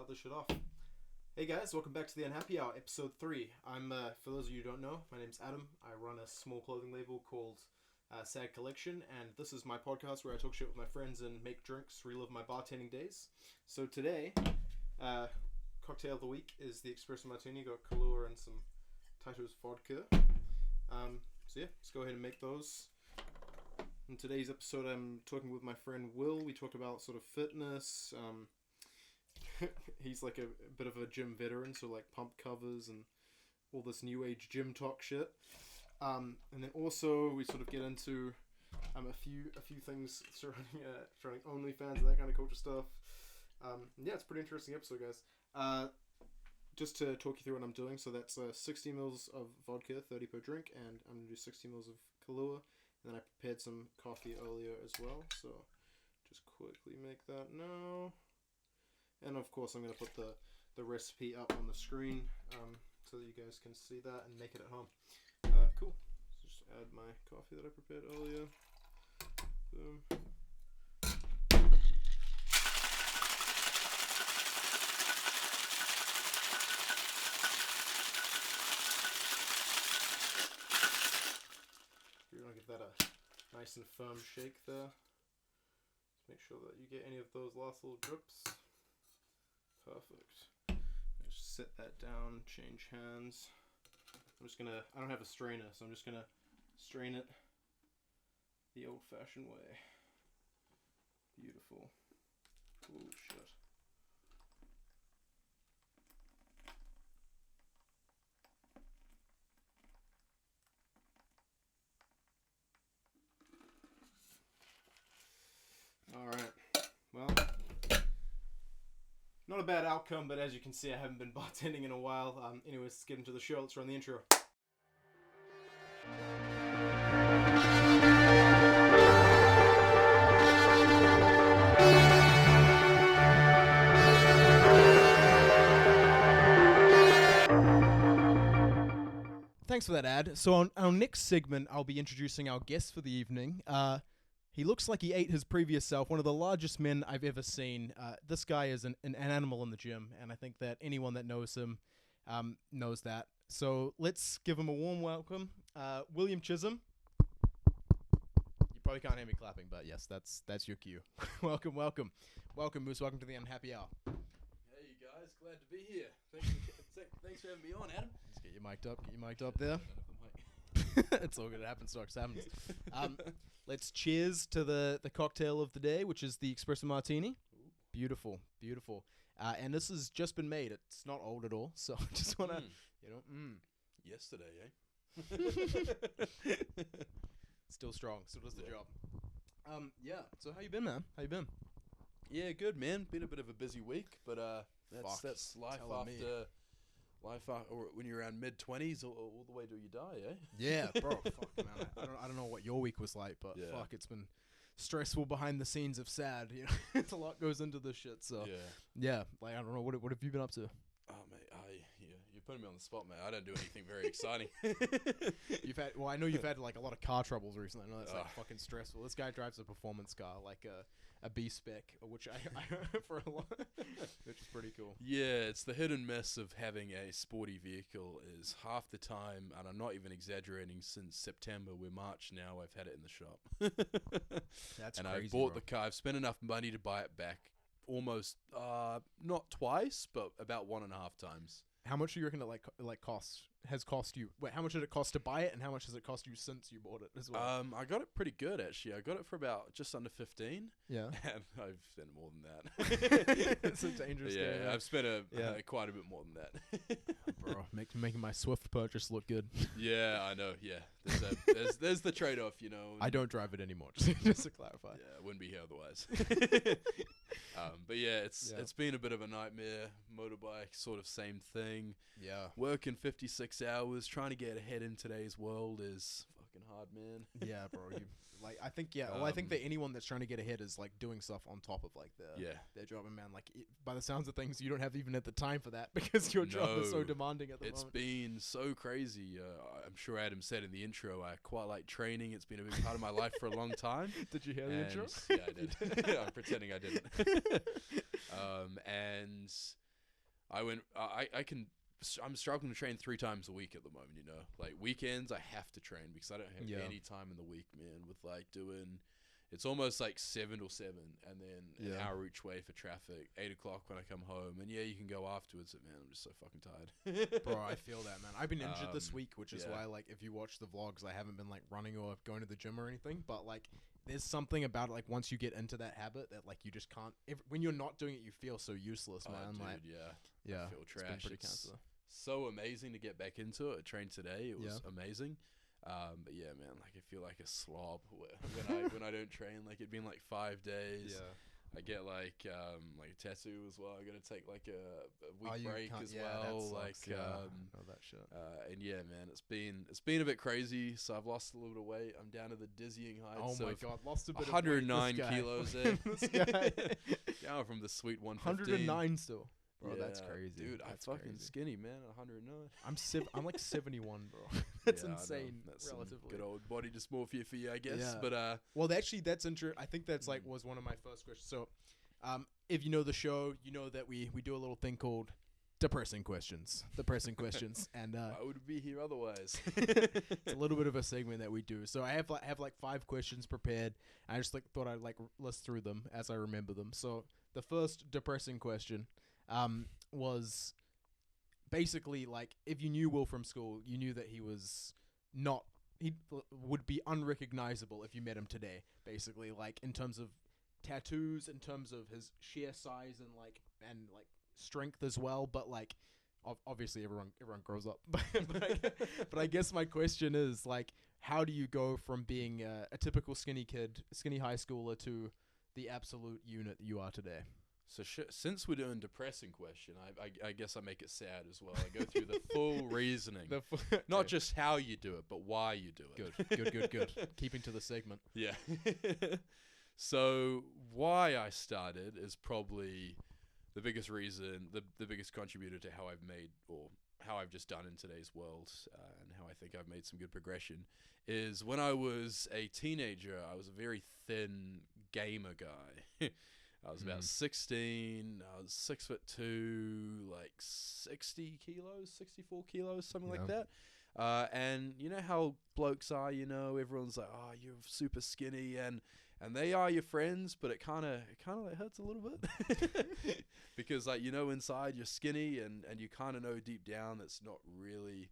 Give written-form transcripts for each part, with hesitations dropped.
start this shit off. Hey guys, welcome back to the Unhappy Hour, episode 3. I'm, for those of you who don't know, my name's Adam. I run a small clothing label called S.AD Collection, and this is my podcast where I talk shit with my friends and make drinks, relive my bartending days. So today, cocktail of the week is the Expresso Martini. Got Kahlua and some Tito's vodka. So yeah, let's go ahead and make those. In today's episode, I'm talking with my friend Will. We talked about sort of fitness. He's like a bit of a gym veteran, so like pump covers and all this new age Gymtok shit. And then also we sort of get into a few things surrounding OnlyFans and that kind of culture stuff. Yeah, it's a pretty interesting episode, guys. Just to talk you through what I'm doing, so that's 60 mils of vodka, 30 per drink, and I'm going to do 60 mils of Kahlua, and then I prepared some coffee earlier as well, so just quickly make that now. And of course I'm going to put the recipe up on the screen so that you guys can see that and make it at home. Cool. So just add my coffee that I prepared earlier. Boom. You're going to give that a nice and firm shake there. Just make sure that you get any of those last little drips. Perfect. Just set that down, change hands. I don't have a strainer, so I'm just gonna strain it the old-fashioned way. Beautiful. Oh shit. Alright. Well, not a bad outcome, but as you can see, I haven't been bartending in a while. Anyways, let's get into the show. Let's run the intro. Thanks for that ad. So on our next segment, I'll be introducing our guest for the evening. He looks like he ate his previous self, one of the largest men I've ever seen. This guy is an animal in the gym, and I think that anyone that knows him knows that. So let's give him a warm welcome. William Chisholm. You probably can't hear me clapping, but yes, that's your cue. Welcome, Moose. Welcome to the Unhappy Hour. Hey, you guys. Glad to be here. Thanks for having me on, Adam. Let's get you mic'd up there. It's all good. It happens. Let's cheers to the cocktail of the day, which is the Expresso Martini. Ooh. Beautiful. And this has just been made. It's not old at all, so I just want to, Yesterday, eh? Still strong. Still does the job. Yeah. So how you been, man? How you been? Yeah, good, man. Been a bit of a busy week, but that's life after... or when you're around mid-20s, all the way till you die, eh? Yeah, bro. Fuck, man. I don't know what your week was like, but fuck, it's been stressful behind the scenes of S.AD. You know, it's a lot goes into this shit. So yeah. Like I don't know, what have you been up to? Oh, mate, you're putting me on the spot, mate. I don't do anything very exciting. I know you've had like a lot of car troubles recently. I know that's like fucking stressful. This guy drives a performance car, like a B-spec, which I heard for a lot, which is pretty cool. Yeah, it's the hit and miss of having a sporty vehicle is half the time, and I'm not even exaggerating, since September, we're March now, I've had it in the shop. That's and crazy, I bought bro. the car, I've spent enough money to buy it back almost, not twice, but about 1.5 times. How much do you reckon it has cost you? Wait, how much did it cost to buy it, and how much has it cost you since you bought it as well? I got it pretty good, actually. I got it for about just under 15. Yeah. And I've spent more than that. It's a dangerous game. Yeah, I've spent quite a bit more than that. Bro, making my Swift purchase look good. Yeah, I know. Yeah, there's the trade-off, you know. I don't drive it anymore, just to clarify. Yeah, I wouldn't be here otherwise. But yeah, it's been a bit of a nightmare. Motorbike, sort of same thing. Yeah. Working 56 hours, trying to get ahead in today's world is fucking hard, man. Yeah, bro. I think that anyone that's trying to get ahead is like doing stuff on top of like their job, and man, like by the sounds of things, you don't have even at the time for that because your job is so demanding at the moment. It's been so crazy. I'm sure Adam said in the intro, I quite like training. It's been a big part of my life for a long time. Did you hear the intro? Yeah, I did. I'm pretending I didn't. And I'm struggling to train 3 times a week at the moment, you know. Like, weekends, I have to train because I don't have any time in the week, man, with, like, doing... It's almost like 7 till 7, and then an hour each way for traffic, 8 o'clock when I come home. And, you can go afterwards, but, man, I'm just so fucking tired. Bro, I feel that, man. I've been injured this week, which is why, like, if you watch the vlogs, I haven't been, like, running or going to the gym or anything. But, like, there's something about it, like, once you get into that habit that, like, you just can't... when you're not doing it, you feel so useless, man. Dude, like, I feel trash. It's so amazing to get back into it. I trained today. It was amazing. But yeah, man, like I feel like a slob when I don't train. Like, it'd been like 5 days. Yeah. I get like a tattoo as well. I gotta take like a week break as well. Like that shit. And yeah, man, it's been a bit crazy. So I've lost a little bit of weight. I'm down to the dizzying heights. Oh my god, lost a bit 109 of weight. kilos in. This guy. Down from the sweet 115. 109 still. Bro, that's crazy. Dude, I'm fucking skinny, man. 109. I'm like 71, bro. That's Yeah, insane. That's relatively. good old body dysmorphia for you, I guess. Yeah. But well, actually, that's interesting. I think that's like was one of my first questions. So, if you know the show, you know that we do a little thing called depressing questions. And I would be here otherwise. it's a little bit of a segment that we do. So I have like 5 questions prepared. I just thought I'd like list through them as I remember them. So the first depressing question was basically like, if you knew Will from school, you knew that he would be unrecognizable if you met him today, basically, like in terms of tattoos, in terms of his sheer size and like strength as well, but like obviously everyone grows up. but I guess my question is like, how do you go from being a typical skinny high schooler to the absolute unit you are today? So since we're doing depressing question, I guess I make it sad as well. I go through the full reasoning. Not just how you do it, but why you do it. Good. Keeping to the segment. Yeah. So why I started is probably the biggest reason, the biggest contributor to how I've made, or how I've just done in today's world, and how I think I've made some good progression, is when I was a teenager, I was a very thin gamer guy. I was about 16, I was 6'2", like 60 kilos, 64 kilos, something like that. And you know how blokes are, you know, everyone's like, oh, you're super skinny, and they are your friends, but it kind of like hurts a little bit. Because like, you know, inside you're skinny, and you kind of know deep down that's not really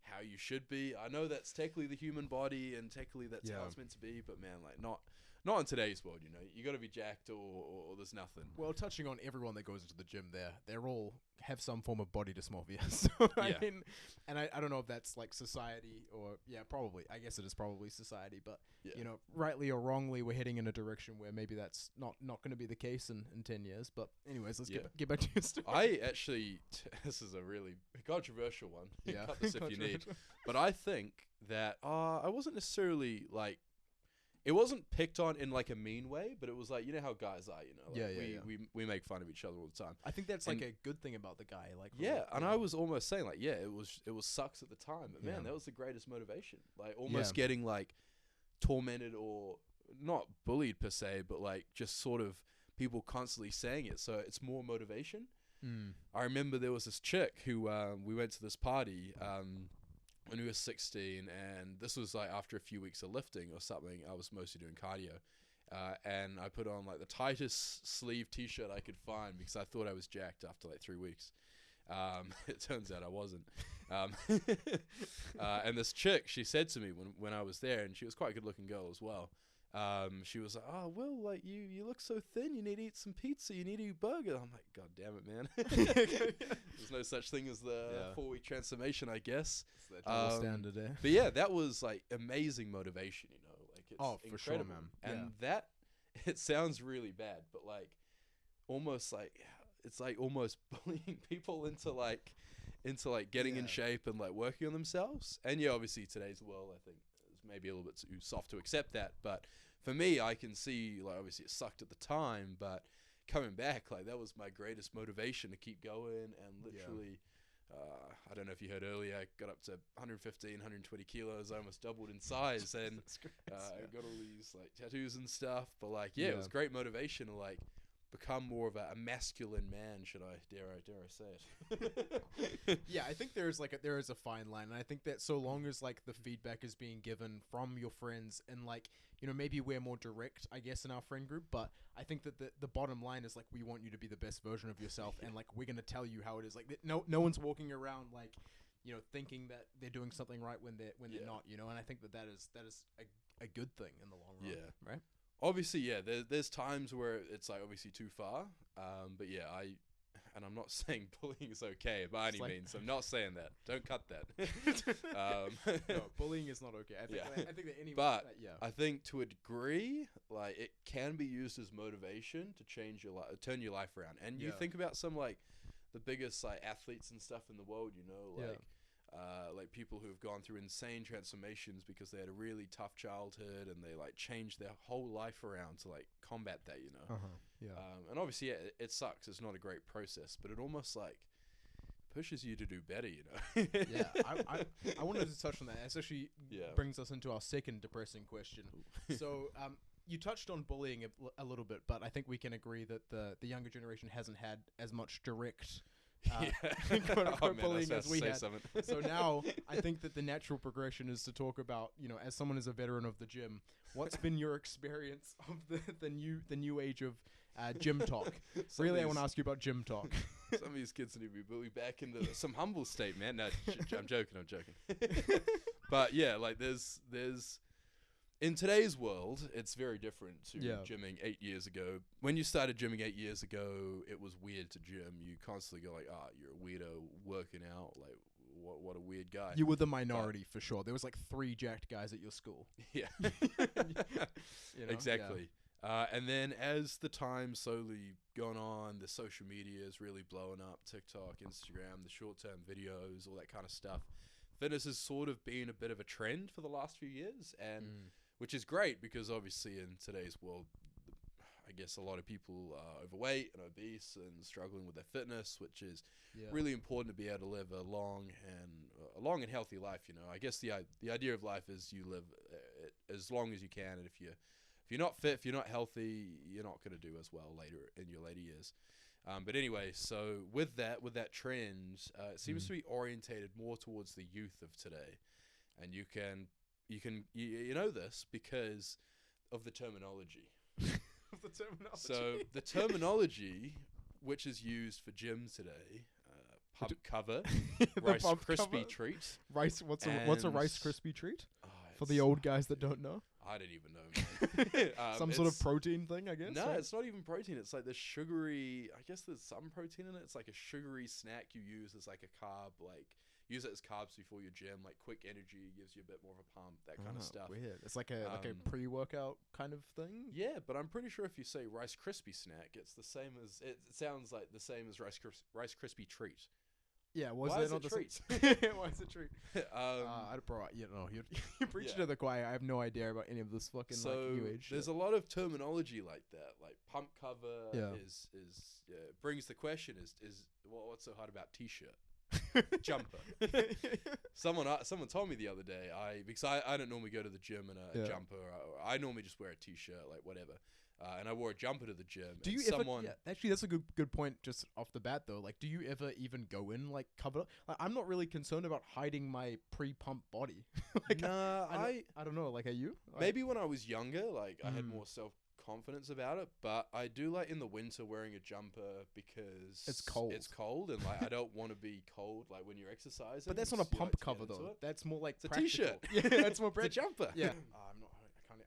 how you should be. I know that's technically the human body, and technically that's how it's meant to be, but man, like not in today's world, you know. You got to be jacked or there's nothing. Well, touching on everyone that goes into the gym they're all have some form of body dysmorphia. So, I mean, and I don't know if that's like society or, probably. I guess it is probably society, but, you know, rightly or wrongly, we're heading in a direction where maybe that's not going to be the case in 10 years. But anyways, let's get back to your story. I actually, this is a really controversial one. Yeah. Cut this if you need. But I think that I wasn't necessarily like, it wasn't picked on in like a mean way, but it was like, you know how guys are, you know, like we make fun of each other all the time. I think that's like a good thing about the guy, like and I was almost saying like, it was sucks at the time, but man, that was the greatest motivation. Like almost getting like tormented, or not bullied per se, but like just sort of people constantly saying it, so it's more motivation. I remember there was this chick who we went to this party when we were 16, and this was like after a few weeks of lifting or something. I was mostly doing cardio, and I put on like the tightest sleeve t-shirt I could find because I thought I was jacked after like 3 weeks. It turns out I wasn't. And this chick, she said to me when I was there, and she was quite a good looking girl as well. She was like, oh, Will, like you look so thin, you need to eat some pizza, you need to eat a burger. I'm like, God damn it, man. There's no such thing as the 4-week transformation, I guess. It's the double standard, But yeah, that was like amazing motivation, you know, like it's for incredible. sure, man. And that, it sounds really bad, but like almost like, it's like almost bullying people into like getting in shape and like working on themselves. And obviously today's world, I think, is maybe a little bit too soft to accept that, but for me, I can see, like, obviously it sucked at the time, but coming back, like, that was my greatest motivation to keep going. And literally, I don't know if you heard earlier, I got up to 115, 120 kilos. I almost doubled in size, and I got all these like tattoos and stuff. But like, it was great motivation to like become more of a masculine man. Dare I say it? Yeah, I think there is a fine line, and I think that so long as like the feedback is being given from your friends, and like, you know, maybe we're more direct, I guess, in our friend group, but I think that the bottom line is like, we want you to be the best version of yourself, and like, we're gonna tell you how it is. Like, no one's walking around like, you know, thinking that they're doing something right when they're not, you know. And I think that is a good thing in the long run. Yeah. Right. Obviously, yeah, there's times where it's like obviously too far. But yeah, I'm not saying bullying is okay by any means. I'm not saying that. Don't cut that. No, bullying is not okay. I think that any. But yeah. I think to a degree, like, it can be used as motivation to change your life, turn your life around. And you think about some like the biggest like athletes and stuff in the world, you know, like people who have gone through insane transformations because they had a really tough childhood and they like changed their whole life around to like combat that, you know. And obviously, yeah, it sucks. It's not a great process, but it almost like pushes you to do better, you know. I wanted to touch on that. It actually brings us into our second depressing question. So you touched on bullying a little bit, but I think we can agree that the younger generation hasn't had as much direct bullying as we had. So now I think that the natural progression is to talk about, you know, as someone who's a veteran of the gym, what's been your experience of the new age of Gymtok? Really, I want to ask you about Gymtok. Some of these kids need to be bullied back into some humble state, man. No, I'm joking. But yeah, like there's in today's world, it's very different to gymming 8 years ago. When you started gymming 8 years ago, it was weird to gym. You constantly go like, you're a weirdo working out. Like, what a weird guy. You were the minority for sure. There was like 3 jacked guys at your school. Yeah. You know? Exactly. Yeah. And then as the time slowly gone on, the social media is really blowing up. TikTok, Instagram, the short-term videos, all that kind of stuff. Fitness has sort of been a bit of a trend for the last few years, and which is great because obviously in today's world, I guess a lot of people are overweight and obese and struggling with their fitness, which is really important to be able to live a long and healthy life. You know, I guess the idea of life is you live as long as you can, and if you're not fit, if you're not healthy, you're not going to do as well later in your later years. But anyway, so with that trend, it seems to be orientated more towards the youth of today, and you know this because of the terminology. So the terminology which is used for gym today, pump cover, Rice Krispie treat. What's a Rice Krispie treat? For the old guys that don't know. I don't even know, man. Some sort of protein thing, I guess? No, right? It's not even protein. It's like the sugary, I guess there's some protein in it. It's like a sugary snack you use as like a carb, like use it as carbs before your gym, like quick energy, gives you a bit more of a pump, that kind of stuff. Weird. It's like a pre-workout kind of thing? Yeah, but I'm pretty sure if you say Rice Krispie snack, it's the same as, it sounds like the same as Rice Krispie treat. Yeah, why is it a treat? Why is it a treat? Bro, you know, you're preaching to the choir. I have no idea about any of this fucking new age there's shit. a lot of terminology like that, like pump cover is brings the question is what's so hard about t-shirt? Jumper. Someone told me the other day, because I don't normally go to the gym in a jumper. I normally just wear a t-shirt, like whatever. And I wore a jumper to the gym. Do you ever? Yeah, actually, that's a good point. Just off the bat, though, like, do you ever even go in like covered? Like, I'm not really concerned about hiding my pre-pump body. Like, nah, I don't know. Like, are you? Maybe when I was younger, like I had more self-confidence about it. But I do like in the winter wearing a jumper because it's cold. It's cold, and like I don't want to be cold like when you're exercising. But that's not a pump cover though. That's more like it's a t-shirt. Yeah, that's more it's a jumper. Yeah.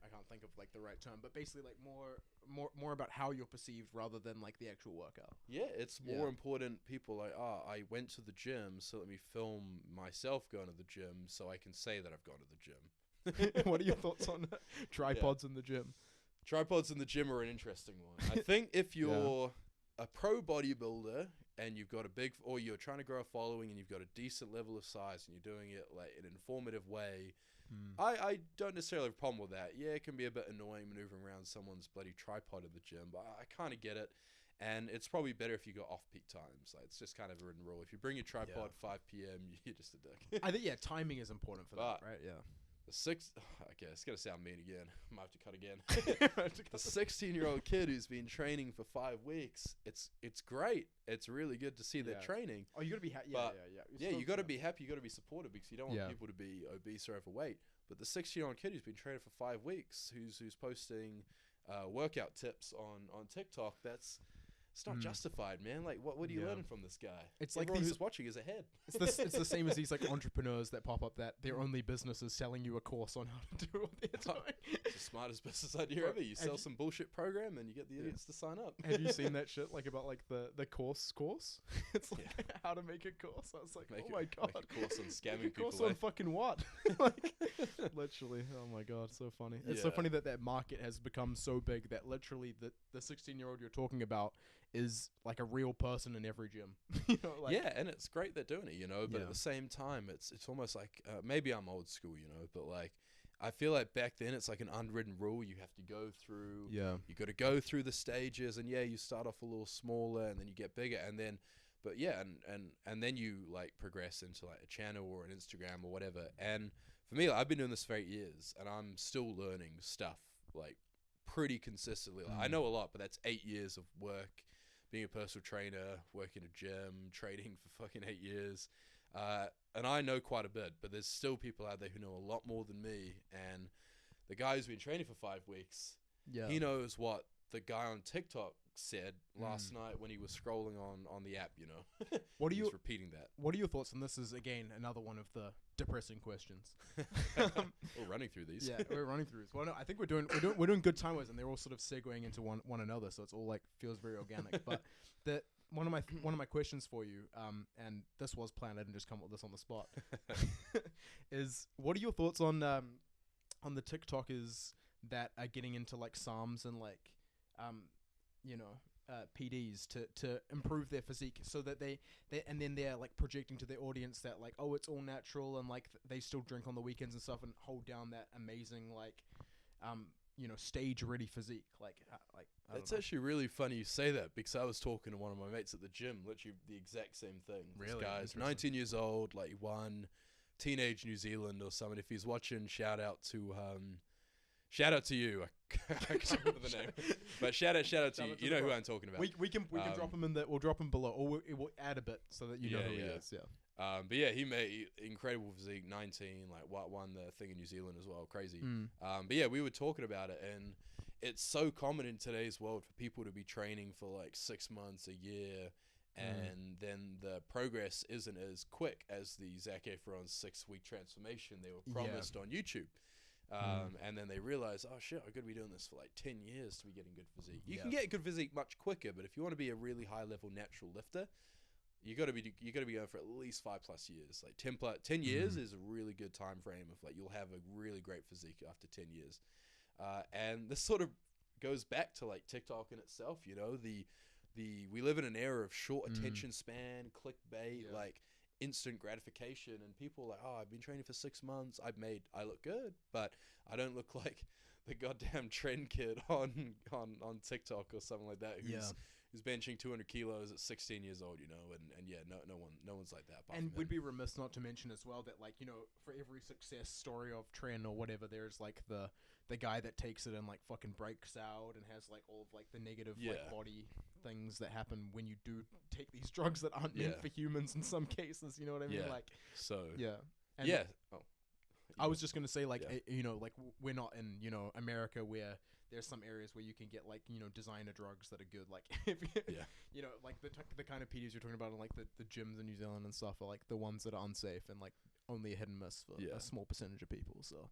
I can't think of like the right term, but basically like more about how you're perceived rather than like the actual workout. Yeah, it's more important. People like, I went to the gym, so let me film myself going to the gym so I can say that I've gone to the gym. What are your thoughts on tripods in the gym? Tripods in the gym are an interesting one. I think if you're a pro bodybuilder and you've got or you're trying to grow a following and you've got a decent level of size and you're doing it like in an informative way, I don't necessarily have a problem with that. Yeah, it can be a bit annoying maneuvering around someone's bloody tripod in the gym, but I kind of get it. And it's probably better if you go off-peak times. Like, it's just kind of a written rule. If you bring your tripod 5 p.m., you're just a dick. I think, timing is important for that, right? Yeah. Okay, it's gonna sound mean again. Might have to cut again. The 16-year-old kid who's been training for 5 weeks. It's great. It's really good to see their training. Oh, you gotta be happy. Yeah, you gotta be happy. You gotta be supportive because you don't want people to be obese or overweight. But the 16-year-old kid who's been training for 5 weeks, who's posting workout tips on TikTok, it's not justified, man. Like, what are you learning from this guy? It's Everyone like who's watching is ahead. It's the same as these like entrepreneurs that pop up that their only business is selling you a course on how to do what they're doing. It's the smartest business idea ever. You sell some bullshit program and you get the idiots to sign up. Have you seen that shit? Like about like the course? It's like how to make a course. I was like, oh my god, make a course on scamming people. Course on fucking what? Like, literally. Oh my god, so funny. It's so funny that market has become so big that literally the 16-year-old you're talking about is like a real person in every gym. You know, like, yeah, and it's great they're doing it, you know, but at the same time, it's almost like, maybe I'm old school, you know, but like, I feel like back then it's like an unwritten rule you have to go through. Yeah. You got to go through the stages, and you start off a little smaller, and then you get bigger, and then, but yeah, and then you like progress into like a channel or an Instagram or whatever. And for me, like, I've been doing this for 8 years, and I'm still learning stuff like pretty consistently. Like, I know a lot, but that's 8 years of work. Being a personal trainer, working a gym, trading for fucking 8 years. And I know quite a bit, but there's still people out there who know a lot more than me. And the guy who's been training for 5 weeks, he knows what the guy on TikTok said last night when he was scrolling on the app, you know. What are He's repeating that. What are your thoughts? And this is, again, another one of the depressing questions. We're running through these. Yeah, we're running through this. Well, no, I think we're doing good time-wise, and they're all sort of segueing into one another, so it's all like feels very organic. But one of my questions for you, and this was planned, I didn't just come up with this on the spot, is what are your thoughts on the TikTokers that are getting into like SARMs and like PDs to improve their physique, so that they and then they're like projecting to their audience that like, oh, it's all natural, and like they still drink on the weekends and stuff and hold down that amazing like stage ready physique. Like It's actually really funny you say that, because I was talking to one of my mates at the gym, literally the exact same thing. Really? This guy's 19 years old, like he won Teenage New Zealand or something. If he's watching, shout out to you. I can't remember the name, but shout out to you. You know who I'm talking about. We can drop him in the. We'll drop him below, or we'll add a bit so that you know who he is. Yeah. But yeah, he made incredible physique. 19, like won the thing in New Zealand as well. Crazy. But yeah, we were talking about it, and it's so common in today's world for people to be training for like 6 months, a year, and then the progress isn't as quick as the Zac Efron's 6-week transformation they were promised on YouTube. And then they realize, oh shit, I've got to be doing this for like 10 years to be getting good physique. You can get good physique much quicker, but if you want to be a really high level natural lifter, you got to be going for at least 5+ years. Like 10 years is a really good time frame of like you'll have a really great physique after 10 years. And this sort of goes back to like TikTok in itself, you know, we live in an era of short attention span, clickbait, like instant gratification, and people are like, oh, I've been training for 6 months, I look good, but I don't look like the goddamn trend kid on TikTok or something like that who's benching 200 kilos at 16 years old, you know, and yeah, no one's like that. And we'd be remiss not to mention as well that, like, you know, for every success story of trend or whatever, there's like the guy that takes it and like fucking breaks out and has like all of like the negative like body things that happen when you do take these drugs that aren't meant for humans in some cases, you know what I mean? Like, so and I was just gonna say, like, you know, like we're not in, you know, America where there's some areas where you can get like, you know, designer drugs that are good, like if you know, like the kind of PDs you're talking about in like the gyms in New Zealand and stuff are like the ones that are unsafe and like only a hit and miss for a small percentage of people. So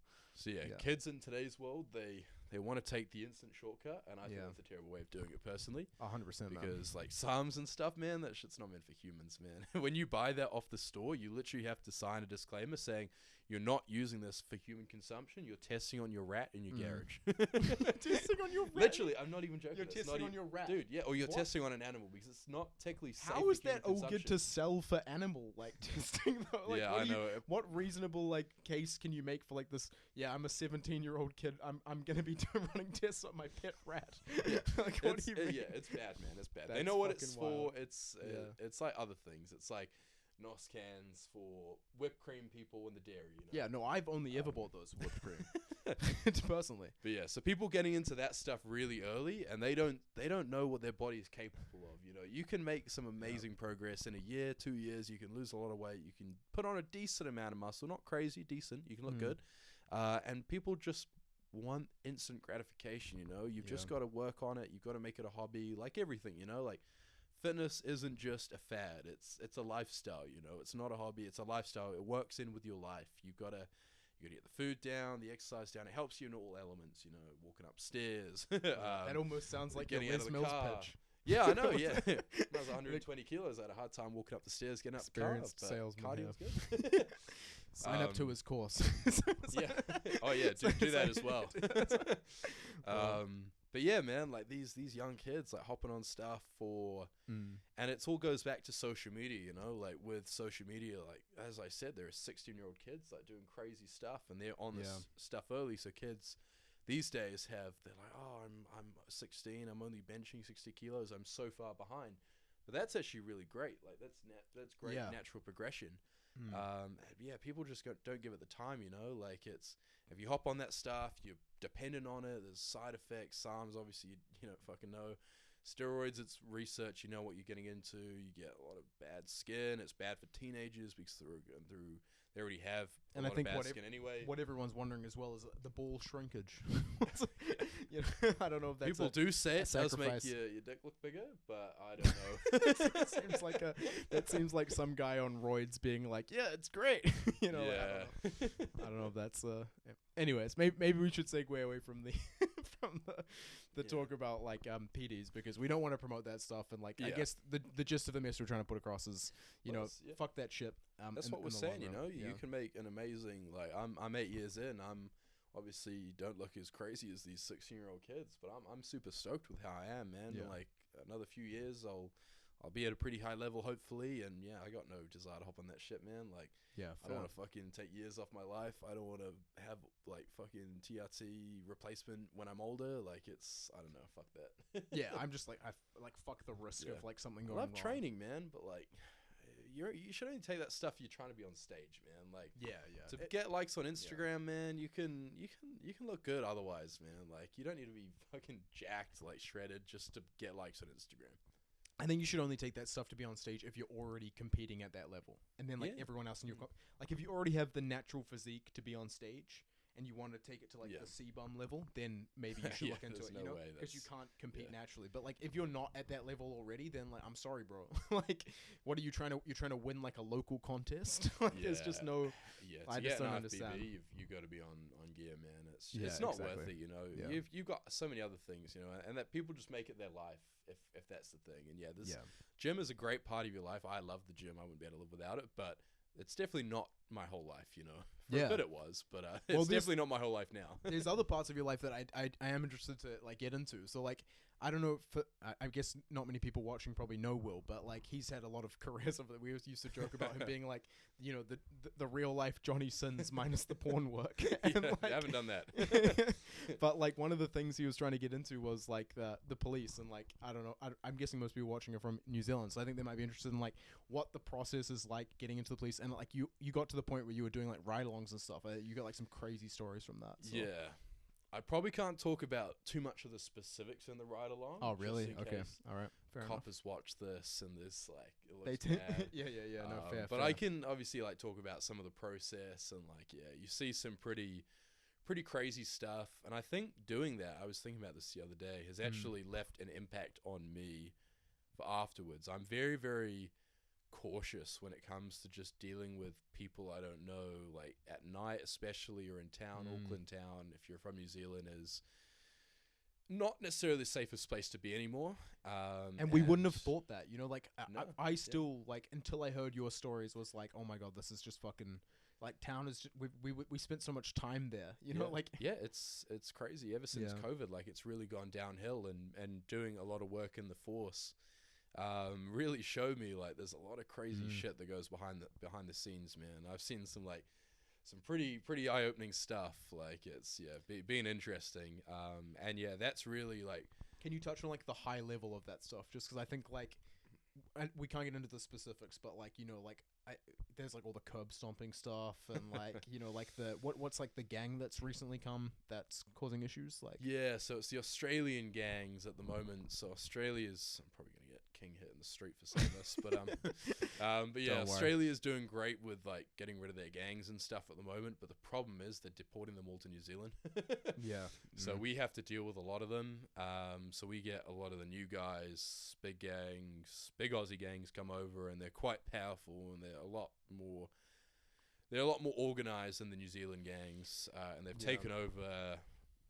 kids in today's world, they want to take the instant shortcut, and I think that's a terrible way of doing it personally. 100%, because like SARMs and stuff, man, that shit's not meant for humans, man. When you buy that off the store, you literally have to sign a disclaimer saying you're not using this for human consumption. You're testing on your rat in your garage. Testing on your rat? Literally, I'm not even joking. You're testing on your rat? Dude, yeah, or you're testing on an animal, because it's not technically safe. How is that all good to sell for animal, like, testing? Though? Like, I know. What reasonable, like, case can you make for, like, this, I'm a 17-year-old kid, I'm gonna be running tests on my pet rat. Like, what do you mean? Yeah, it's bad, man. It's bad. That's they know what it's fucking wild. for. It's like other things. It's like, NOS cans for whipped cream people and the dairy. You know? Yeah, no, I've only ever bought those whipped cream. Personally. But yeah, so people getting into that stuff really early, and they don't know what their body is capable of. You know, you can make some amazing progress in a year, 2 years. You can lose a lot of weight. You can put on a decent amount of muscle, not crazy, decent. You can look good, and people just want instant gratification. You know, you've just got to work on it. You've got to make it a hobby, like everything. You know, like fitness isn't just a fad. It's a lifestyle. You know, it's not a hobby. It's a lifestyle. It works in with your life. You gotta get the food down, the exercise down. It helps you in all elements, you know, walking upstairs. That almost sounds like getting your out Les of the Mills car. pitch. Yeah, I know, yeah. When I was 120 kilos, I had a hard time walking up the stairs, getting out the car. Experienced But salesman cardio here. was good. Sign up to his course. Yeah. Oh, yeah, do that as well. But yeah, man, like these young kids like hopping on stuff for, and it all goes back to social media, you know, like with social media, like as I said, there are 16-year-old kids like doing crazy stuff, and they're on this stuff early. So kids these days they're like, oh, I'm 16, I'm only benching 60 kilos, I'm so far behind. But that's actually really great. Like that's great natural progression. Yeah, people just don't give it the time, you know, like it's, if you hop on that stuff, you're dependent on it, there's side effects, SARMs, obviously, you don't fucking know. Steroids, it's research, you know what you're getting into, you get a lot of bad skin, it's bad for teenagers because they already have a lot of bad skin anyway. What everyone's wondering as well is the ball shrinkage. You know, I don't know if that's people do say it does make your dick look bigger, but I don't know. That seems like some guy on roids being like, yeah, it's great. You know, yeah. I don't know if that's anyways, maybe we should segue away from the the talk about like PEDs, because we don't want to promote that stuff, and like I guess the gist of the message we're trying to put across is, you know, fuck that shit. That's what we're saying, you know. You can make an amazing, like I'm 8 years in. I'm obviously don't look as crazy as these 16-year-old kids, but I'm super stoked with how I am, man. Like another few years I'll be at a pretty high level, hopefully, and I got no desire to hop on that shit, man. Like, I don't want to fucking take years off my life. I don't want to have like fucking TRT replacement when I'm older. Like, it's, I don't know, fuck that. Yeah, I'm just like, fuck the risk of like something going I love wrong. training, man, but like, you should only take that stuff you're trying to be on stage, man. Like, to get likes on Instagram, man, you can look good otherwise, man. Like, you don't need to be fucking jacked, like shredded, just to get likes on Instagram. I think you should only take that stuff to be on stage if you're already competing at that level, and then like everyone else in your like if you already have the natural physique to be on stage and you want to take it to like the C-bum level, then maybe you should look into it, you know, because you can't compete naturally. But like if you're not at that level already, then like I'm sorry, bro. Like, what are you trying to win like a local contest? Like, there's just no. I just don't understand. You got to be on gear, man. It's not worth it, you know. You've got so many other things, you know, and that people just make it their life if that's the thing. And gym is a great part of your life. I love the gym. I wouldn't be able to live without it, but it's definitely not my whole life, you know. For a bit it was, but it's definitely not my whole life now. There's other parts of your life that I am interested to like get into. So like, I don't know if I guess not many people watching probably know Will, but like he's had a lot of charisma. We used to joke about him being like, you know, the real life Johnny Sins minus the porn work. And like, I haven't done that. But like one of the things he was trying to get into was like the police, and like I don't know. I'm guessing most people watching are from New Zealand, so I think they might be interested in like what the process is like getting into the police, and like you got to the point where you were doing like ride-alongs and stuff. You got like some crazy stories from that. So. Yeah. I probably can't talk about too much of the specifics in the ride along. Oh, really? Okay. All right. Fair coppers watch this and there's like, it looks they bad. Yeah. No, fair. But I can obviously like talk about some of the process, and like, you see some pretty crazy stuff. And I think doing that, I was thinking about this the other day, has actually left an impact on me for afterwards. I'm very, very cautious when it comes to just dealing with people I don't know, like at night especially, or in town. Auckland town, if you're from New Zealand, is not necessarily the safest place to be anymore. And we wouldn't have thought that, you know, like I still like, until I heard your stories, was like, oh my god, this is just fucking like, town is just, we spent so much time there, you know, like it's crazy. Ever since COVID, like it's really gone downhill, and doing a lot of work in the force really showed me like there's a lot of crazy shit that goes behind the scenes, man. I've seen some pretty eye-opening stuff. Like, it's being interesting, and that's really like, can you touch on like the high level of that stuff, just because I think like we can't get into the specifics, but like like there's like all the curb stomping stuff and like like the what's like the gang that's recently come that's causing issues like. Yeah, so it's the Australian gangs at the moment. So Australia's, I'm probably gonna get King hit in the street for saying this, but but yeah, Australia's doing great with like getting rid of their gangs and stuff at the moment. But the problem is they're deporting them all to New Zealand. Yeah. So we have to deal with a lot of them. So we get a lot of the new guys, big gangs, big Aussie gangs come over, and they're quite powerful, and they're a lot more organized than the New Zealand gangs, and they've taken over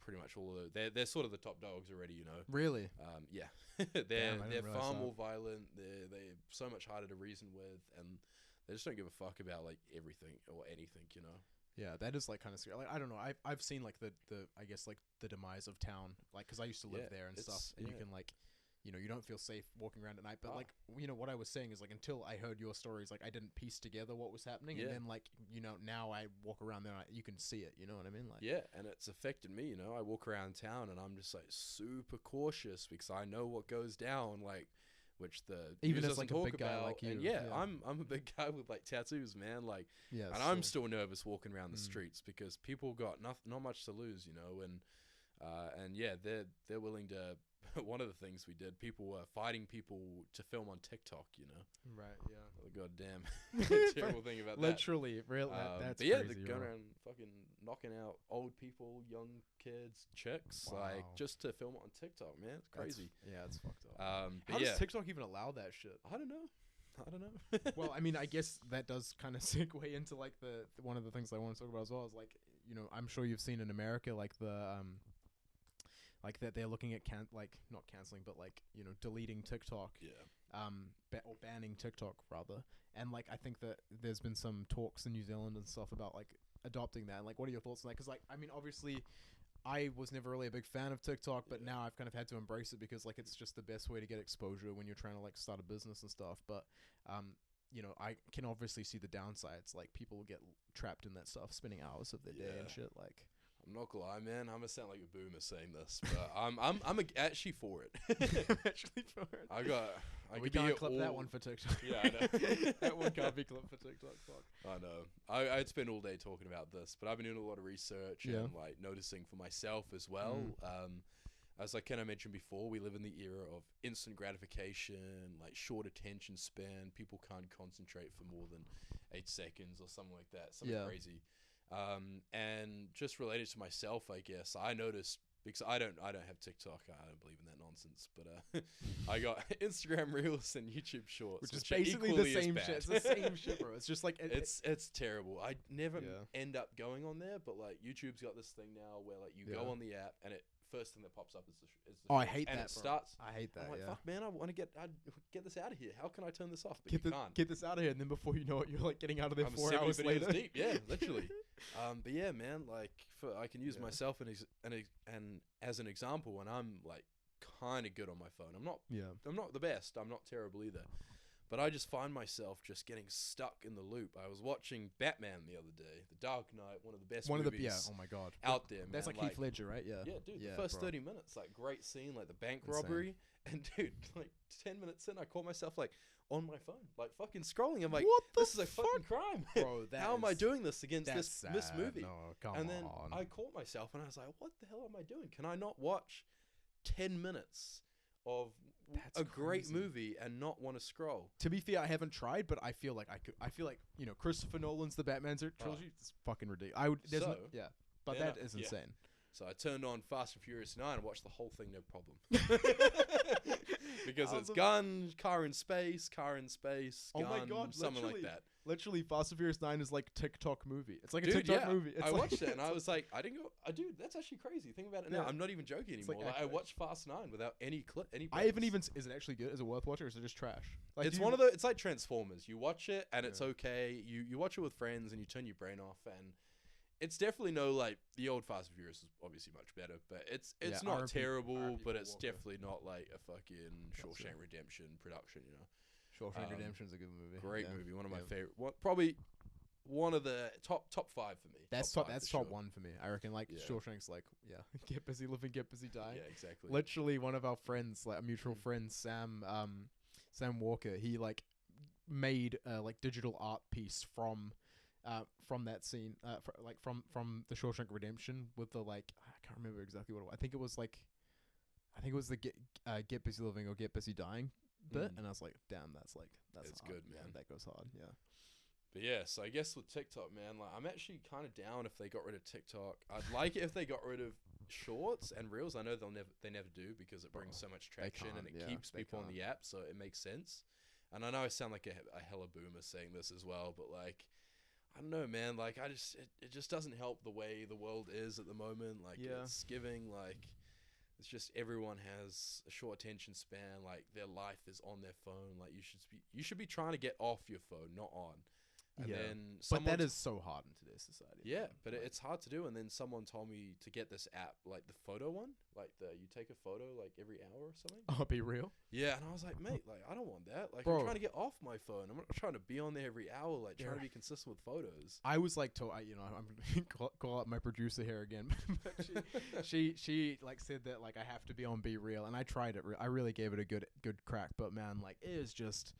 pretty much all of they're sort of the top dogs already, Really? Yeah. they're realize far that. more violent, they're so much harder to reason with, and they just don't give a fuck about like everything or anything. Yeah, that is like kind of scary. Like I don't know, I've seen like the I guess like the demise of town, like because I used to live there and stuff, and you can like you don't feel safe walking around at night. But like what I was saying is like until I heard your stories, like I didn't piece together what was happening, and then like now I walk around there, and you can see it. You know what I mean? Like and it's affected me. I walk around town and I'm just like super cautious because I know what goes down. Like. Which the even news as like a doesn't big talk guy about. like you, And I'm a big guy with like tattoos, man. Like, yeah, and I'm still nervous walking around the streets because people got not much to lose, and yeah, they're willing to. One of the things we did, people were fighting people to film on TikTok, Right, yeah. The goddamn terrible thing about that. Literally, real. That's but yeah, crazy, they're going around fucking knocking out old people, young kids, chicks, like just to film it on TikTok, man. It's crazy. It's fucked up. But How does TikTok even allow that shit? I don't know. Well, I mean, I guess that does kind of segue into like the one of the things I want to talk about as well is like I'm sure you've seen in America like the like that they're looking at not canceling but like deleting TikTok, or banning TikTok rather, and like I think that there's been some talks in New Zealand and stuff about like adopting that. And like what are your thoughts on that? Because like I mean obviously I was never really a big fan of TikTok, but now I've kind of had to embrace it because like it's just the best way to get exposure when you're trying to like start a business and stuff. But I can obviously see the downsides. Like people will get trapped in that stuff, spending hours of their day and shit. Like I'm not gonna lie, man. I'm gonna sound like a boomer saying this, but I'm actually for it. I'm actually for it. We can't clip that one for TikTok. Yeah, I know. That one can't be clipped for TikTok. Fuck. I know. I'd spend all day talking about this, but I've been doing a lot of research and like noticing for myself as well. As I kind of mentioned before, we live in the era of instant gratification, like short attention span. People can't concentrate for more than 8 seconds or something like that. Something crazy. And just related to myself, I guess, I noticed, because I don't have TikTok, I don't believe in that nonsense, but I got Instagram Reels and YouTube Shorts, which is basically the same shit. It's the same shit, bro. It's just like it's terrible. I never end up going on there, but like YouTube's got this thing now where like you go on the app and it first thing that pops up is the I hate and that, it starts. I hate that. I'm like, fuck, man, I want to get this out of here. How can I turn this off? But Get you can't. Get this out of here, and then before you know it, you're like getting out of there I'm 4 hours 70 videos later. deep. Yeah, literally. But yeah, man, like I can use myself and as an example, and I'm like kind of good on my phone. I'm not the best. I'm not terrible either. But I just find myself just getting stuck in the loop. I was watching Batman the other day, The Dark Knight, one of the best movies oh my god, out there, man. That's like Heath Ledger, right? Yeah. Yeah, dude, the first 30 minutes, like great scene, like the bank robbery. And dude, like 10 minutes in, I caught myself like on my phone, like fucking scrolling. I'm like, this is a fucking crime. Bro, how am I doing this against this movie? No, come and then I caught myself and I was like, what the hell am I doing? Can I not watch 10 minutes of a great movie and not want to scroll? To be fair, I haven't tried, but I feel like I could. I feel like Christopher Nolan's The Batman trilogy. It's fucking ridiculous. I would. But that is insane. So I turned on Fast and Furious 9 and watched the whole thing, no problem. Because it's gun, car in space, gun, oh my god, something like that. Literally, Fast and Furious 9 is like TikTok movie. It's like a TikTok movie. It's I watched it and I was like, I didn't go, dude, that's actually crazy. Think about it now. I'm not even joking anymore. like I watched Fast 9 without any clip. I haven't even. Is it actually good? Is it worth watching, or is it just trash? Like, it's one of the. It's like Transformers. You watch it and it's okay. You watch it with friends and you turn your brain off, and it's definitely like the old Fast and Furious is obviously much better, but it's not terrible, but it's definitely not like a fucking Shawshank Redemption production, Shawshank Redemption's a good movie. Great movie, one of my favorite. Probably one of the top 5 for me. That's top 1 for me. I reckon like Shawshank's like get busy living, get busy dying. Yeah, exactly. Literally, one of our friends, like a mutual friend, Sam Sam Walker, he like made a like digital art piece from that scene, from the Shawshank Redemption with the like I can't remember exactly what it was. I think it was the get busy living or get busy dying bit, and I was like, damn, that's hard. Good, man. That goes hard, yeah. But yeah, so I guess with TikTok, man, like I'm actually kind of down if they got rid of TikTok. I'd like it if they got rid of shorts and reels. I know they never do because it brings so much traction and it keeps people on the app, so it makes sense. And I know I sound like a hella boomer saying this as well, but like I don't know, man. Like it just doesn't help the way the world is at the moment. Like it's giving like it's just everyone has a short attention span. Like their life is on their phone. Like you should be trying to get off your phone, not on. And then but that is so hard in today's society. Yeah, but it's hard to do. And then someone told me to get this app, like the photo one, like you take a photo like every hour or something. Oh, BeReal? Yeah, and I was like, mate, like I don't want that. Like Bro. I'm trying to get off my phone. I'm not trying to be on there every hour. Like trying to be consistent with photos. I was like, I'm gonna call out my producer here again. But she like said that like I have to be on BeReal, and I tried it. I really gave it a good crack. But man, like it is just.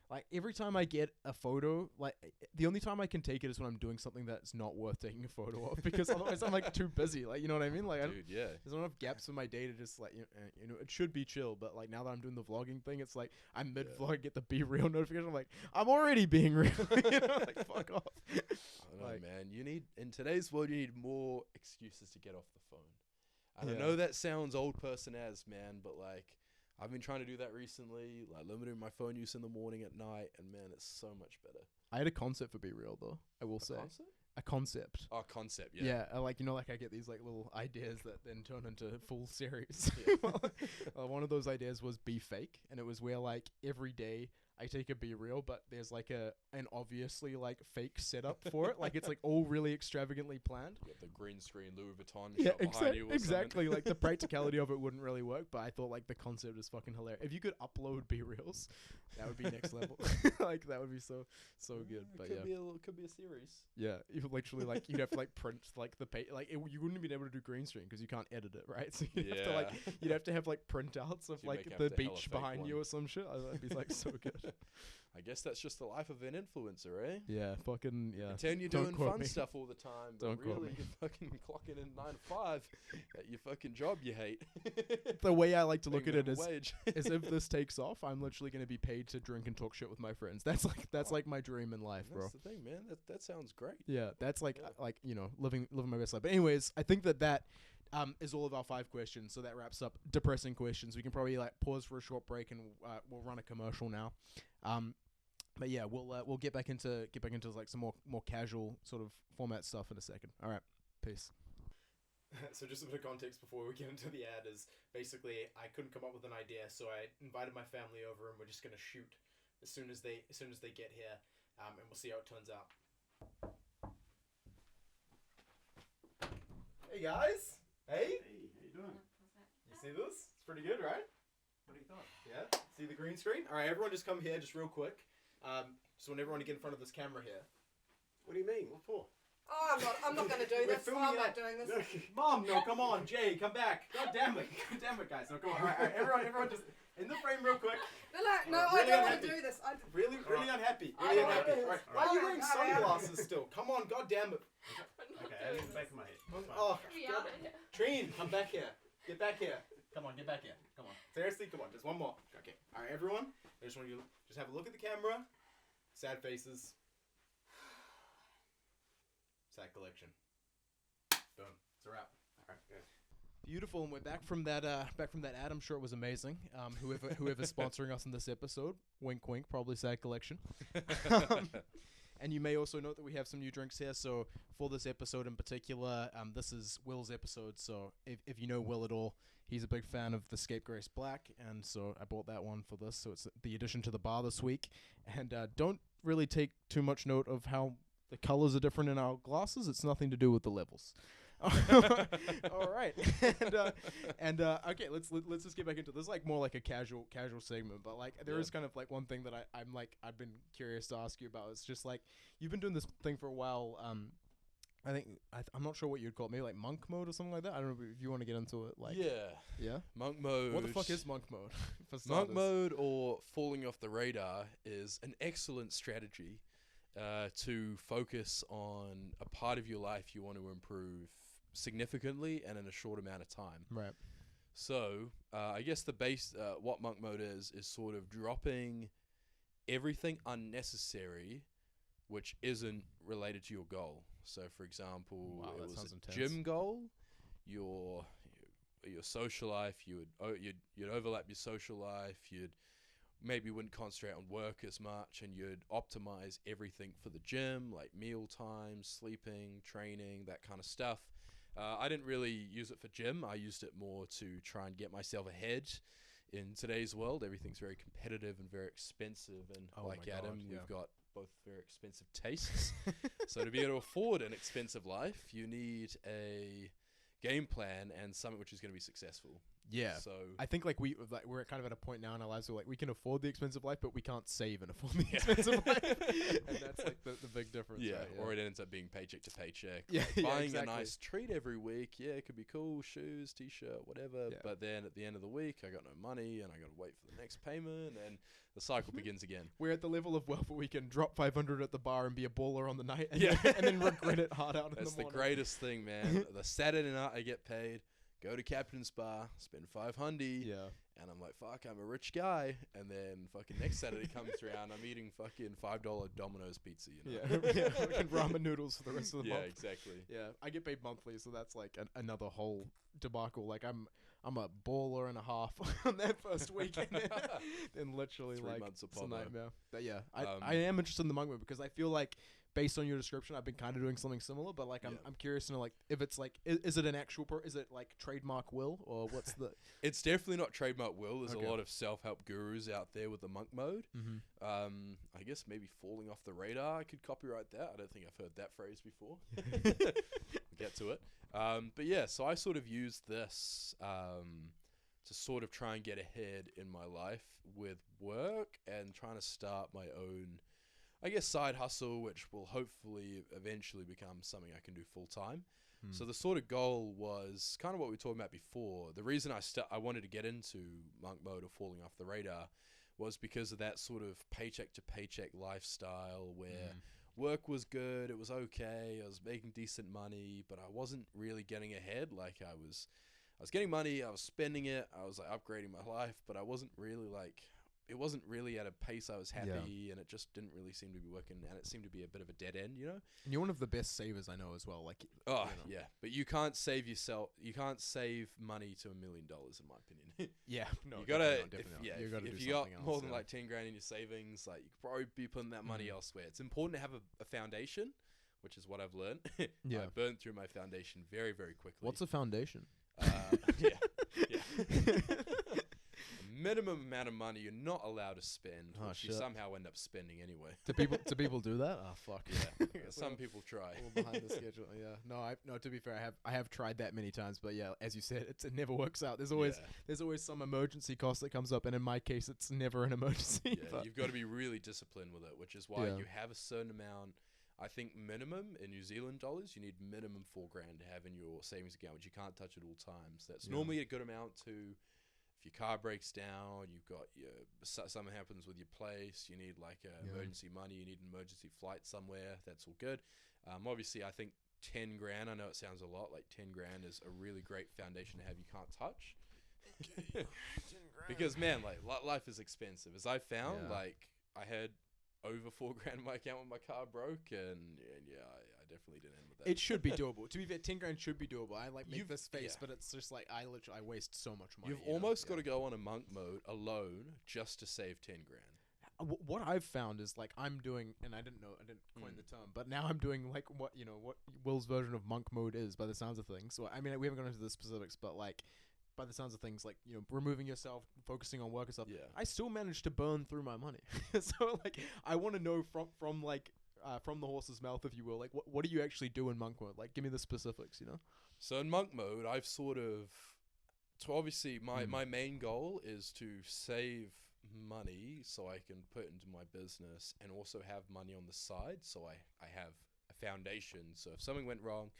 Like, every time I get a photo, like, the only time I can take it is when I'm doing something that's not worth taking a photo of, because otherwise I'm, like, too busy. Like, you know what I mean? Like, dude, yeah. There's not enough gaps in my day to just, like, you know, it should be chill, but, like, now that I'm doing the vlogging thing, it's like, I'm mid-vlog, get the BeReal notification, I'm like, I'm already being real, you know? Like, fuck off. I don't know, man. In today's world, you need more excuses to get off the phone. And I know that sounds old person as, man, but, like, I've been trying to do that recently, like limiting my phone use in the morning at night, and man, it's so much better. I had a concept for BeReal though. I will say concept? A concept. Oh, concept, yeah. Yeah, like you know, like I get these like little ideas that then turn into full series. One of those ideas was BeFake, and it was where like every day I take a BeReal, but there's like an obviously like fake setup for it. Like it's like all really extravagantly planned. You got the green screen Louis Vuitton shop behind you or exactly. something. Like the practicality of it wouldn't really work, but I thought like the concept is fucking hilarious. If you could upload BeReals, that would be next level. Like that would be so good. But could be a series. Yeah, you literally like you'd have to like print like the page. Like you wouldn't have been able to do green screen because you can't edit it, right? So you'd have to have like printouts of like the beach behind you or some shit. That'd be like so good. I guess that's just the life of an influencer, eh? Yeah, fucking yeah. Pretend you're doing fun stuff all the time, but Don't quote really me. you're fucking clocking in 9 to 5 at your fucking job you hate. The way I like to look at it is wage. is if this takes off, I'm literally going to be paid to drink and talk shit with my friends. That's like my dream in life, bro. That's the thing, man. That sounds great. Yeah, that's like you know living my best life. But anyways, I think that is all of our 5 questions. So that wraps up depressing questions. We can probably like pause for a short break and we'll run a commercial now. But yeah, we'll get back into like some more casual sort of format stuff in a second. All right, peace. So just a bit of context before we get into the ad is basically I couldn't come up with an idea, so I invited my family over and we're just gonna shoot as soon as they get here, and we'll see how it turns out. Hey guys, hey, Hey, how you doing? you see this? It's pretty good, right? What do you thought? Yeah. See the green screen? All right, everyone, just come here, just real quick. Just want everyone to get in front of this camera here. What do you mean? What for? Oh, I'm not going to do We're this. filming I'm it. not doing this. Mom, no, come on, Jay, come back. God damn it, guys. No, come on. All right, everyone, just in the frame real quick. No, Really I don't want unhappy. to do this. Really unhappy. I Really don't unhappy. do All right. this. Why are you wearing Alright, sunglasses still? Come on, god damn it. Okay, I didn't back of my head. Oh, Get me out of here. Trine, come back here. Get back here. Come on, get back here. Come on. Seriously, come on. Just one more. Okay. All right, everyone. I just want you to just have a look at the camera. Sad faces. Sad collection. Boom. It's a wrap. All right, good. Beautiful, and we're back from that ad. I'm sure it was amazing. Whoever's sponsoring us in this episode, wink wink, probably Sad Collection. And you may also note that we have some new drinks here. So for this episode in particular, this is Will's episode. So if you know Will at all, he's a big fan of the Scapegrace Black, and so I bought that one for this. So it's the addition to the bar this week. And don't really take too much note of how the colors are different in our glasses. It's nothing to do with the levels. All right, and okay, let's just get back into this. Like more like a casual segment, but like there is kind of like one thing that I've been curious to ask you about. It's just like you've been doing this thing for a while, I think I'm not sure what you'd call it. Maybe like monk mode or something like that. I don't know if you want to get into it. Like yeah. Monk mode. What the fuck is monk mode? For Monk starters? mode or falling off the radar is an excellent strategy to focus on a part of your life you want to improve significantly and in a short amount of time. Right. So I guess the base, what monk mode is sort of dropping everything unnecessary which isn't related to your goal. So for example, Wow, it that was sounds a intense. gym goal, your social life, you'd overlap your social life, you'd maybe wouldn't concentrate on work as much, and you'd optimize everything for the gym, like meal times, sleeping, training, that kind of stuff. I didn't really use it for gym. I used it more to try and get myself ahead. In today's world, everything's very competitive and very expensive, and Oh like my God, Adam, yeah. we've got both very expensive tastes. So to be able to afford an expensive life, you need a game plan and something which is going to be successful. Yeah. So I think we're kind of at a point now in our lives where like we can afford the expensive life, but we can't save and afford the expensive life, and that's like the big difference. yeah, right? or it ends up being paycheck to paycheck. Yeah, Like yeah, buying exactly. a nice treat every week, yeah, it could be cool, shoes, t-shirt, whatever. Yeah. But then at the end of the week, I got no money, and I got to wait for the next payment, and the cycle begins again. We're at the level of wealth where we can drop 500 at the bar and be a baller on the night, and, Yeah. and then regret it hard out in That's the the morning. greatest thing, man. The Saturday night I get paid, go to Captain's Bar, spend $500, Yeah. and I'm like, fuck, I'm a rich guy. And then fucking next Saturday comes around, I'm eating fucking $5 Domino's pizza, you know? Yeah. Fucking ramen noodles for the rest of the Yeah, month. exactly. Yeah, I get paid monthly, so that's like another whole debacle. Like I'm a baller and a half on that first week, and then literally 3 like months of it's a Pablo. nightmare. But yeah, I Um, am interested in the monk mode because I feel like based on your description, I've been kind of doing something similar. But like Yeah. I'm curious to know like if it's like is it an actual is it like trademark will or what's the It's definitely not trademark will. There's Okay. a lot of self-help gurus out there with the monk mode. mm-hmm. I guess maybe falling off the radar, I could copyright that. I don't think I've heard that phrase before. We'll get to it. But yeah, so I sort of used this to sort of try and get ahead in my life with work and trying to start my own, I guess, side hustle, which will hopefully eventually become something I can do full time. So the sort of goal was kind of what we were talking about before. The reason I wanted to get into monk mode or falling off the radar was because of that sort of paycheck to paycheck lifestyle where work was good, it was okay, I was making decent money, but I wasn't really getting ahead. Like I was getting money, I was spending it, I was like upgrading my life, but I wasn't really like, it wasn't really at a pace I was happy, and it just didn't really seem to be working, and it seemed to be a bit of a dead end, you know? And you're one of the best savers I know as well. Like Oh, you know. yeah. But you can't save money to $1 million, in my opinion. Yeah, no, you gotta, definitely not. if, You gotta if do you got something else, more than yeah. like 10 grand in your savings, like you could probably be putting that money elsewhere. It's important to have a foundation, which is what I've learned. Yeah. I burned through my foundation very, very quickly. What's a foundation? Yeah. Minimum amount of money you're not allowed to spend, Oh, which you shit. somehow end up spending anyway. Do people do that? Oh fuck. Yeah. Some people try. All behind the schedule. Yeah. No. To be fair, I have tried that many times, but yeah, as you said, it never works out. There's always some emergency cost that comes up, and in my case, it's never an emergency. Yeah, but you've got to be really disciplined with it, which is why Yeah. you have a certain amount. I think minimum in New Zealand dollars, you need minimum $4,000 to have in your savings account, which you can't touch at all times. That's Yeah. normally a good amount to. If your car breaks down, you've got something happens with your place, you need like emergency money, you need an emergency flight somewhere. That's all good. Obviously, I think 10 grand. I know it sounds a lot. Like 10 grand is a really great foundation to have. You can't touch. Because man, like life is expensive. As I found, Yeah. like I had over $4,000 in my account when my car broke, and yeah, I definitely didn't end with that. it should be doable. To be fair, 10 grand should be doable. I like make You've- this face, yeah. but it's just like I waste so much money. You've almost got to go on a monk mode alone just to save 10 grand. What I've found is like I'm doing, and I didn't coin the term, but now I'm doing like what Will's version of monk mode is by the sounds of things. So I mean, we haven't gone into the specifics, but like by the sounds of things, like removing yourself, focusing on work and stuff. Yeah. I still managed to burn through my money. So like I want to know from the horse's mouth, if you will, like what do you actually do in monk mode? Like give me the specifics, So in monk mode, I've sort of, so obviously my main goal is to save money so I can put into my business and also have money on the side so I have a foundation. So if something went wrong,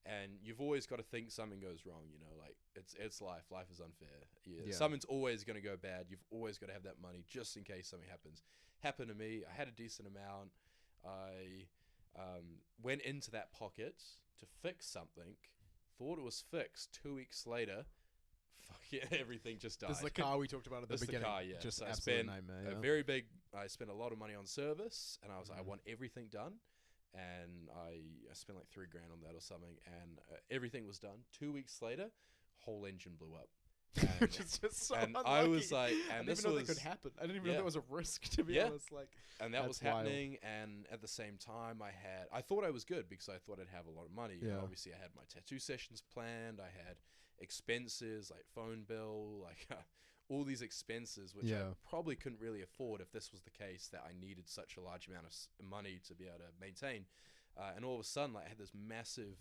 and you've always got to think something goes wrong, you know, like it's life. Life is unfair. Yeah. Something's always going to go bad. You've always got to have that money just in case something happens. Happened to me. I had a decent amount. I went into that pocket to fix something. Thought it was fixed. 2 weeks later, fuck yeah, everything just died. This is the car we talked about at the beginning. The car, yeah. Just so absolute nightmare. Yeah. I spent a lot of money on service, and I was like, I want everything done. And I spent like $3,000 on that or something, and everything was done. 2 weeks later, whole engine blew up. And, Which is just so and unlucky. I was like, I and didn't this even know was, that could happen. I didn't even know that was a risk, to be Yeah. honest. Like, and that was that's wild. happening. And at the same time, I thought I was good because I thought I'd have a lot of money. Yeah. And obviously, I had my tattoo sessions planned. I had expenses like phone bill, like all these expenses, which I probably couldn't really afford if this was the case, that I needed such a large amount of money to be able to maintain. And all of a sudden, like, I had this massive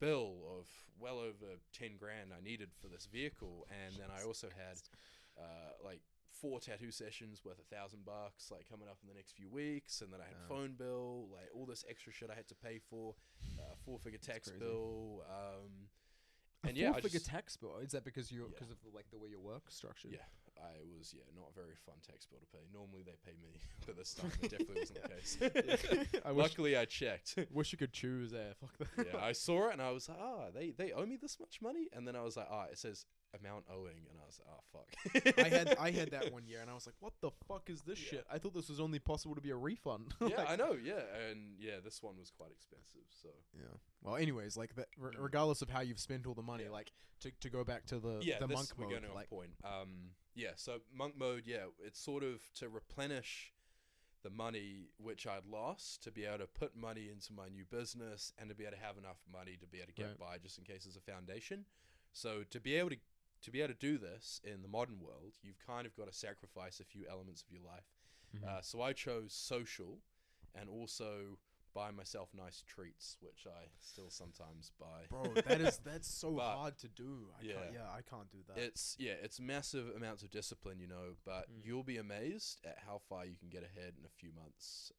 bill of well over 10 grand I needed for this vehicle, and then I also had like 4 tattoo sessions worth $1,000 like coming up in the next few weeks, and then I had phone bill, like all this extra shit I had to pay for, 4-figure tax bill, and yeah, 4-figure tax bill. Is that because of like the way your work structured? Yeah, I was not a very fun tax bill to pay. Normally they pay me, but this time it definitely wasn't the case. Luckily I checked. Wish you could choose. Fuck that. Yeah, I saw it and I was like, they owe me this much money, and then I was like, it says amount owing, and I was like, fuck. I had that one year, and I was like, what the fuck is this shit? I thought this was only possible to be a refund. Yeah, I know. Yeah, and this one was quite expensive. So yeah. Well, anyways, like that, regardless of how you've spent all the money, like to go back to the monk we're mode. going off point. So monk mode. Yeah, it's sort of to replenish the money which I'd lost, to be able to put money into my new business, and to be able to have enough money to be able to get by just in case there's a foundation. So to be able to do this in the modern world, you've kind of got to sacrifice a few elements of your life. So I chose social, and also buy myself nice treats, which I still sometimes buy. Bro, that's so hard to do. I can't do that. It's massive amounts of discipline, but you'll be amazed at how far you can get ahead in a few months.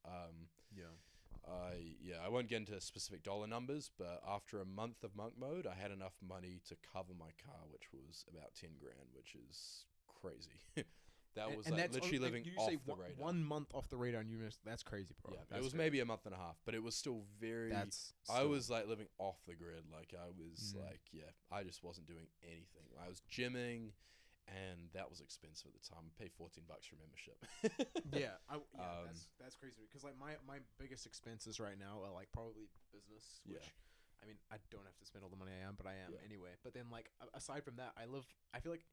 I won't get into specific dollar numbers, but after a month of monk mode, I had enough money to cover my car, which was about 10 grand, which is crazy. That was like literally living off the radar. 1 month off the radar, and you missed. That's crazy, bro. Yeah, it was maybe a month and a half, but it was still very. I was like living off the grid. Like I was I just wasn't doing anything. I was gymming, and that was expensive at the time. I paid $14 for membership. That's crazy, because like my biggest expenses right now are like probably business, which I mean, I don't have to spend all the money I am, but I am anyway. But then like aside from that, I feel like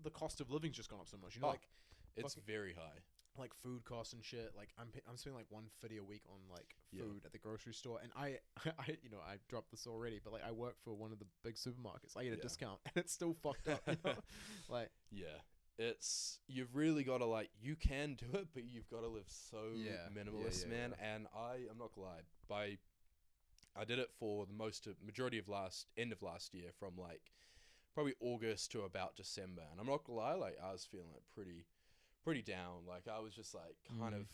the cost of living's just gone up so much. Like it's very high. Like food costs and shit. Like I'm spending like $150 a week on like food at the grocery store, and I I dropped this already, but like I work for one of the big supermarkets. I get a discount, and it's still fucked up. Like you've really got to like, you can do it, but you've got to live so minimalist, man. And I'm not gonna lie, I did it for the majority of end of last year, from like probably August to about December, and I'm not gonna lie, like I was feeling like pretty down. Like I was just like kind of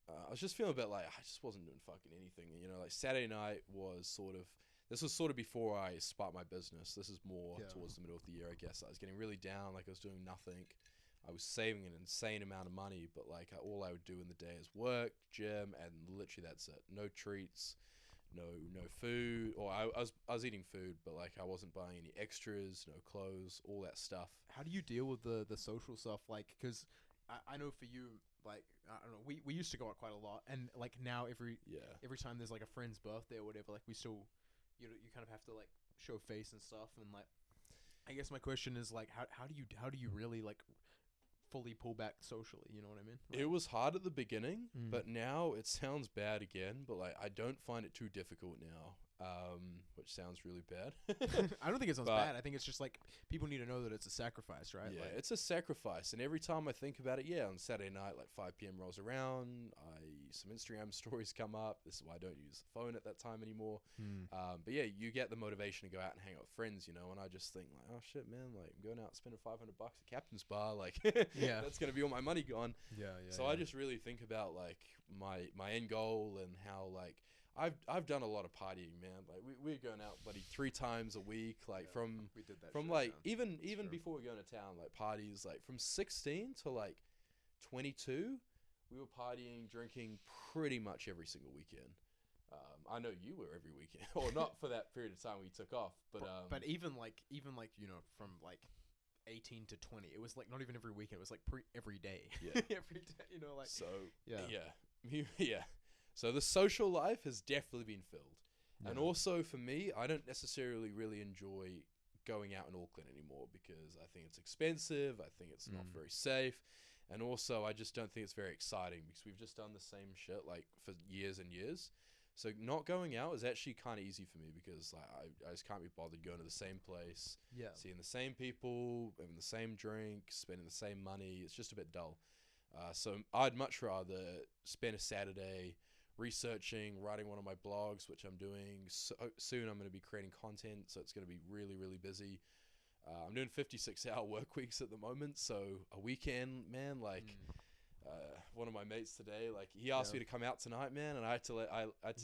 I was just feeling a bit like I just wasn't doing fucking anything. Like Saturday night was sort of before I sparked my business. This is more towards the middle of the year, I guess. I was getting really down, like I was doing nothing. I was saving an insane amount of money, but like all I would do in the day is work, gym, and literally that's it. No treats, no food, or I was eating food, but like I wasn't buying any extras, no clothes, all that stuff. How do you deal with the social stuff? Like, because I know for you, like, I don't know, we used to go out quite a lot, and like now every time there's like a friend's birthday or whatever, like we still, you kind of have to like show face and stuff, and like, I guess my question is like, how do you really like fully pull back socially? You know what I mean? Like, it was hard at the beginning, but now it sounds bad again, but like I don't find it too difficult now. Which sounds really bad. I don't think it sounds bad. I think it's just like people need to know that it's a sacrifice, right? Yeah, like, it's a sacrifice, and every time I think about it, on Saturday night, like 5 p.m. rolls around, some Instagram stories come up. This is why I don't use the phone at that time anymore. But yeah, you get the motivation to go out and hang out with friends, and I just think like, oh shit, man, like I'm going out and spending $500 at Captain's Bar, like that's gonna be all my money gone. So I just really think about like my end goal, and how like I've done a lot of partying, man. Like we're going out bloody 3 times a week, like from We did that. from shit, like man. even true. before we go into town, like parties like from 16 to like 22, we were partying, drinking pretty much every single weekend. I know you were every weekend, or not for that period of time we took off, but even like from like 18 to 20, it was like not even every weekend. It was like every day. Yeah. every day. Like so yeah. yeah. So the social life has definitely been filled, and Yeah. also for me, I don't necessarily really enjoy going out in Auckland anymore because I think it's expensive. I think it's not very safe. And also, I just don't think it's very exciting because we've just done the same shit like for years and years. So not going out is actually kind of easy for me because like I just can't be bothered going to the same place, Yeah. seeing the same people, having the same drink, spending the same money. It's just a bit dull. So I'd much rather spend a Saturday researching, writing one of my blogs, which I'm doing. Soon I'm going to be creating content, so it's going to be really, really busy. I'm doing 56-hour work weeks at the moment, so a weekend, man, like one of my mates today, like he asked me to come out tonight, man, and I had to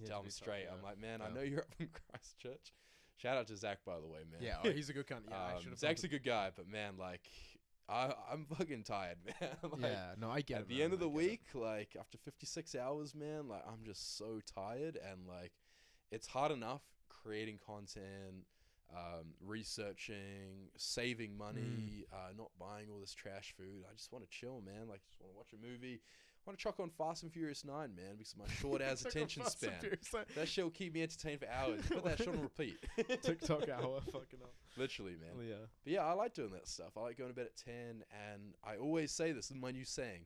tell him straight. I'm like, man, I know you're up in Christchurch. Shout out to Zach, by the way, man. Yeah, oh, he's a good cunt. Yeah, I should have. Zach's a good guy, but man, like I'm fucking tired, man. Like, yeah, no, I get it. at the man, end of I the get it. week, like after 56 hours, man, like I'm just so tired, and like it's hard enough creating content, researching, saving money, not buying all this trash food. I just want to chill, man. Like just want to watch a movie. I want to chuck on Fast and Furious 9, man, because of my short ass attention span. That shit will keep me entertained for hours. Put that shit on repeat. TikTok hour, fucking hell. Literally, man. Yeah. But yeah, I like doing that stuff. I like going to bed at 10, and I always say this is my new saying: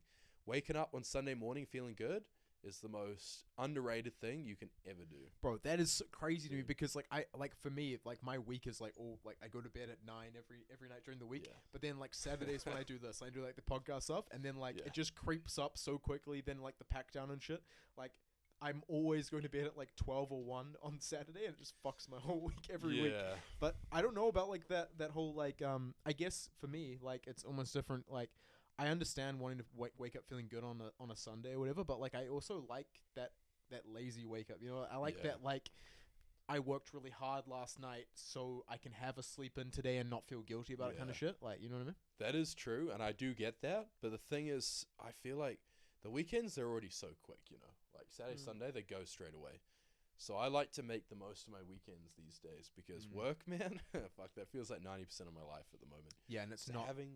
waking up on Sunday morning feeling good is the most underrated thing you can ever do. Bro, that is so crazy to me because for me, like my week is like all like I go to bed at 9 every night during the week. Yeah. But then like Saturdays when I do this, I do like the podcast stuff, and then like Yeah. it just creeps up so quickly. Then like the pack down and shit. Like I'm always going to bed at like 12 or 1 on Saturday, and it just fucks my whole week every week. But I don't know about like that whole like I guess for me like it's almost different. Like I understand wanting to wake up feeling good on a Sunday or whatever, but like I also like that lazy wake up. You know, I like that like I worked really hard last night so I can have a sleep in today and not feel guilty about it kind of shit. Like, you know what I mean? That is true, and I do get that. But the thing is, I feel like the weekends, they're already so quick, you know. Like Saturday, Sunday, they go straight away. So I like to make the most of my weekends these days because work, man, fuck, that feels like 90% of my life at the moment. Yeah, and it's So not having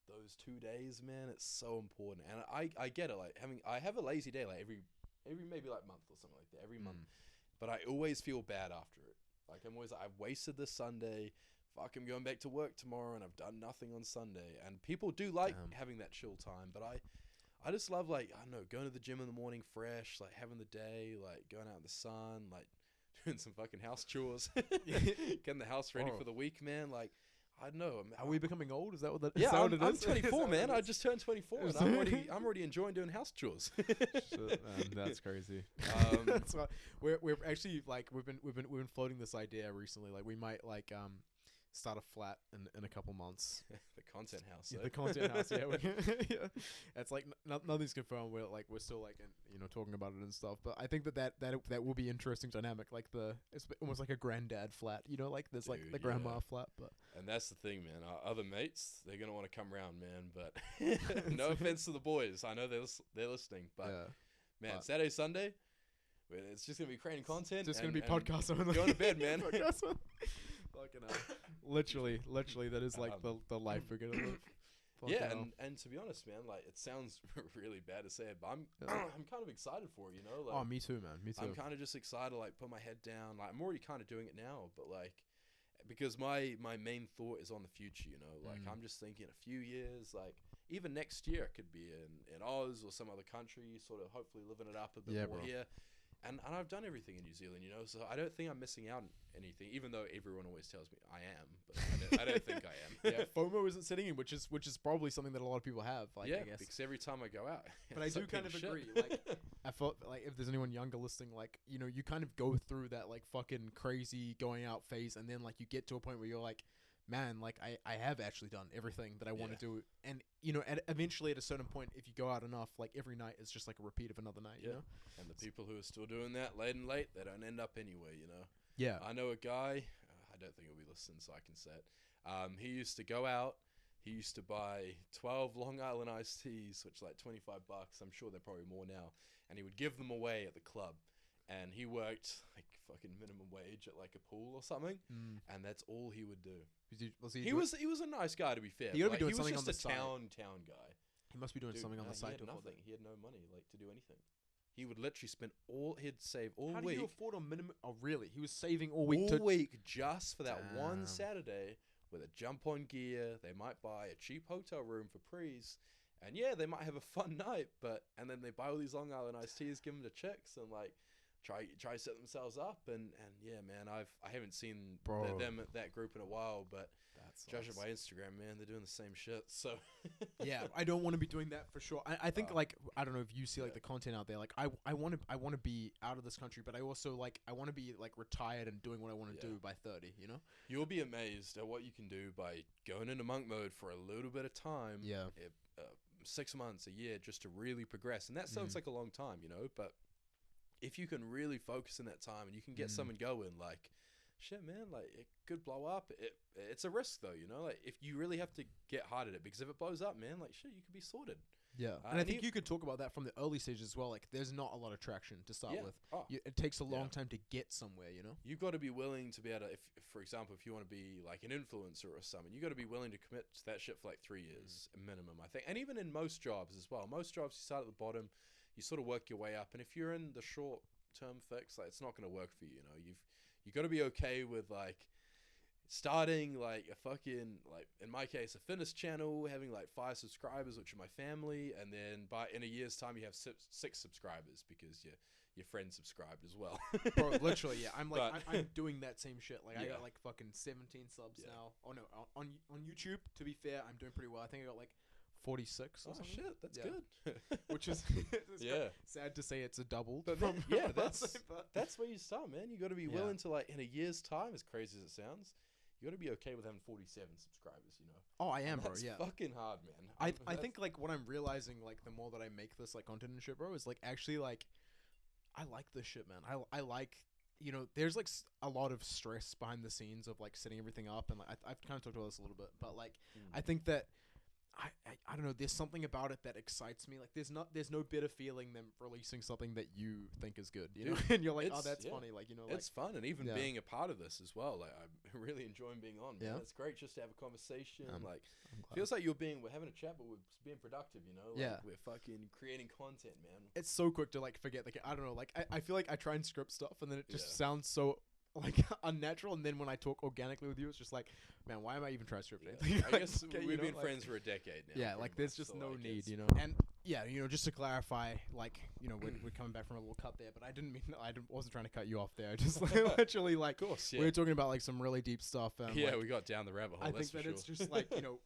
those 2 days, man, it's so important. And I get it. Like I have a lazy day like every maybe like month or something like that, every month. But I always feel bad after it. Like I'm always like, I've wasted this Sunday. Fuck, I'm going back to work tomorrow and I've done nothing on Sunday. And people do like having that chill time, but I just love like, I don't know, going to the gym in the morning fresh, like having the day, like going out in the sun, like doing some fucking house chores, getting the house ready for the week, man. Like, I don't know. Are we becoming old? Is that what that Yeah, is? That what it I'm is? 24, man. I just turned 24, and I'm already enjoying doing house chores. Shit, that's crazy. That's why we're actually like we've been floating this idea recently. Like we might like start a flat in a couple months. The content house. Yeah, eh? the content house. Yeah, yeah. It's like nothing's confirmed. We're still like talking about it and stuff. But I think that will be interesting dynamic. Like it's almost like a granddad flat. You know, like there's like Dude, the grandma yeah. flat. But And that's the thing, man. Our other mates, they're gonna want to come around, man. But no offense to the boys, I know they're listening. But man, Saturday, Sunday, it's just gonna be creating content. Just gonna and be podcasts only. going to bed, man. Fucking hell. Literally, that is like the life we're gonna live. Fucking Yeah, hell. and to be honest, man, like it sounds really bad to say it, but I'm I'm kind of excited for it, you know. Like, Oh, me too, man. Me too. I'm kind of just excited to like put my head down. Like I'm already kind of doing it now, but like because my main thought is on the future, you know. Like I'm just thinking a few years, like even next year I could be in Oz or some other country, sort of hopefully living it up a bit more bro. here. And I've done everything in New Zealand, you know, so I don't think I'm missing out on anything, even though everyone always tells me I am, but I don't think I am. Yeah, FOMO isn't sitting in, which is probably something that a lot of people have. Like, yeah, I guess. because every time I go out, But I it's do like kind of people shit. agree. Like, I felt like if there's anyone younger listening, like you kind of go through that like fucking crazy going out phase, and then like you get to a point where you're like, man, like I have actually done everything that I want Yeah. to do, and eventually at a certain point, if you go out enough, like every night is just like a repeat of another night, you know? And the people who are still doing that late and late, they don't end up anywhere, you know. Yeah, I know a guy. I don't think he'll be listening, so I can say it. He used to go out. He used to buy 12 Long Island iced teas, which are like $25. I'm sure they're probably more now. And he would give them away at the club. And he worked like fucking minimum wage at like a pool or something. And that's all he would do. He was a nice guy, to be fair. He gotta be doing he was something just on the side. town guy. He must be doing Dude, something on no, the side he to had afford that. nothing. He had no money like to do anything. He would literally spend he'd save all How do week. you afford a minimum? Oh, really? He was saving all week all to. week just for that one Damn. Saturday with a jump on gear. They might buy a cheap hotel room for prees, and yeah, they might have a fun night. And then they buy all these Long Island iced teas, give them to chicks, and like try to set themselves up. And yeah, man, I haven't seen Bro. them at that group in a while, but That's judging by Instagram, man, they're doing the same shit. So yeah, I don't want to be doing that for sure. I think Oh. like I don't know if you see like Yeah. the content out there. Like I want to be out of this country, but I also like I want to be like retired and doing what I want to Yeah. do by 30. You know? you'll be amazed at what you can do by going into monk mode for a little bit of time. Yeah. 6 months, a year, just to really progress. And that sounds Mm. like a long time, you know, but if you can really focus in that time and you can get someone going, like, shit, man, like, it could blow up. It's a risk, though, you know, like, if you really have to get hard at it, because if it blows up, man, like, shit, you could be sorted. Yeah, and I think you could talk about that from the early stages as well. Like, there's not a lot of traction to start Yeah. with. Oh. It takes a long Yeah. time to get somewhere. You know? You've got to be willing to be able to, if for example, if you want to be like an influencer or something, you got to be willing to commit to that shit for like 3 years minimum, I think. And even in most jobs as well. Most jobs, you start at the bottom, you sort of work your way up. And if you're in the short term fix, like, it's not going to work for you, you know. You got to be okay with like starting like a fucking, like in my case, a fitness channel, having like 5 subscribers, which are my family, and then in a year's time you have 6 subscribers because your friend subscribed as well. Bro, literally, yeah. I'm like, But- I'm doing that same shit. Like, I Yeah. got like fucking 17 subs Yeah. now. Oh no, on YouTube. To be fair, I'm doing pretty well. I think I got like 46 or Oh something. shit, that's Yeah. good. Which is it's Yeah. sad to say it's a double. But from man, yeah, but- that's where you start, man. You got to be Yeah. willing to, like, in a year's time, as crazy as it sounds, you got to be okay with having 47 subscribers, you know. Oh, I am, bro. That's Yeah. fucking hard, man. I That's- think like what I'm realizing, like the more that I make this like content and shit, bro, is like actually like I like this shit, man. I like, you know, there's like a lot of stress behind the scenes of like setting everything up, and like I've kind of talked about this a little bit, but like I think that I don't know, there's something about it that excites me. Like there's no better feeling than releasing something that you think is good, you know, Dude, and you're like, oh, it's- that's yeah. funny, like, you know, like it's fun, and even Yeah. being a part of this as well. Like, I'm really enjoying being on, man. Yeah. It's great just to have a conversation. I'm Like, glad. feels like we're having a chat, but we're being productive, you know? Like, Yeah. we're fucking creating content, man. It's so quick to like forget. Like I don't know. Like I feel like I try and script stuff, and then it just Yeah. sounds so like unnatural. And then when I talk organically with you, it's just like, man, why am I even trying to script Yeah. anything? I Like, guess okay, you we've know, been like- friends for a decade now. Yeah, pretty like there's much, just so, no like, need, it's- you know. And yeah, you know, just to clarify, like, you know, we're coming back from a little cut there, but I didn't mean wasn't trying to cut you off there. Just like, literally, like, Of course, yeah. we were talking about like some really deep stuff. And, Yeah, like, we got down the rabbit hole. I that's think that for it's sure. just like, you know,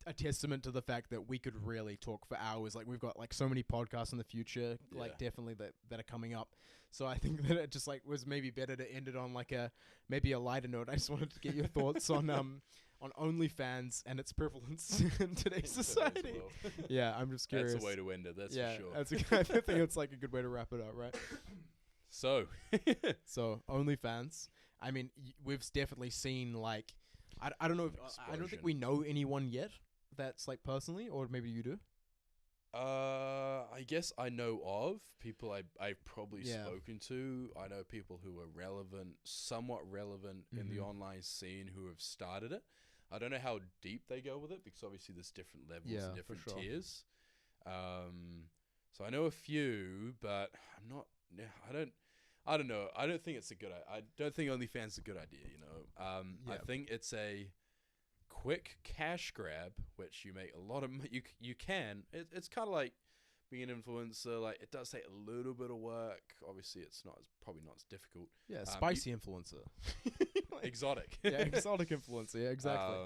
a testament to the fact that we could really talk for hours. Like we've got like so many podcasts in the future, like Yeah. definitely that are coming up. So I think that it just like was maybe better to end it on like maybe a lighter note. I just wanted to get your thoughts on OnlyFans and its prevalence in today's society. world. Yeah, I'm just curious. That's a way to end it. That's yeah, for sure. that's I think it's like a good way to wrap it up, right? So, So OnlyFans. I mean, we've definitely seen like I don't know. I don't think Explosion. we know anyone yet that's like personally, or maybe you do. I guess I know of people I've probably Yeah. spoken to. I know people who are relevant, somewhat relevant in the Mhm. online scene who have started it. I don't know how deep they go with it because obviously there's different levels Yeah, and for different sure. tiers. So I know a few, but I'm not. Yeah, I don't know. I don't think it's a good. I don't think OnlyFans is a good idea. You know. I Yeah. think it's a quick cash grab, which you make a lot of. You can. It's kind of like being an influencer. Like, it does take a little bit of work. Obviously, it's probably not as difficult. Yeah, spicy influencer. Like, Exotic. yeah, exotic influencer. Yeah, exactly.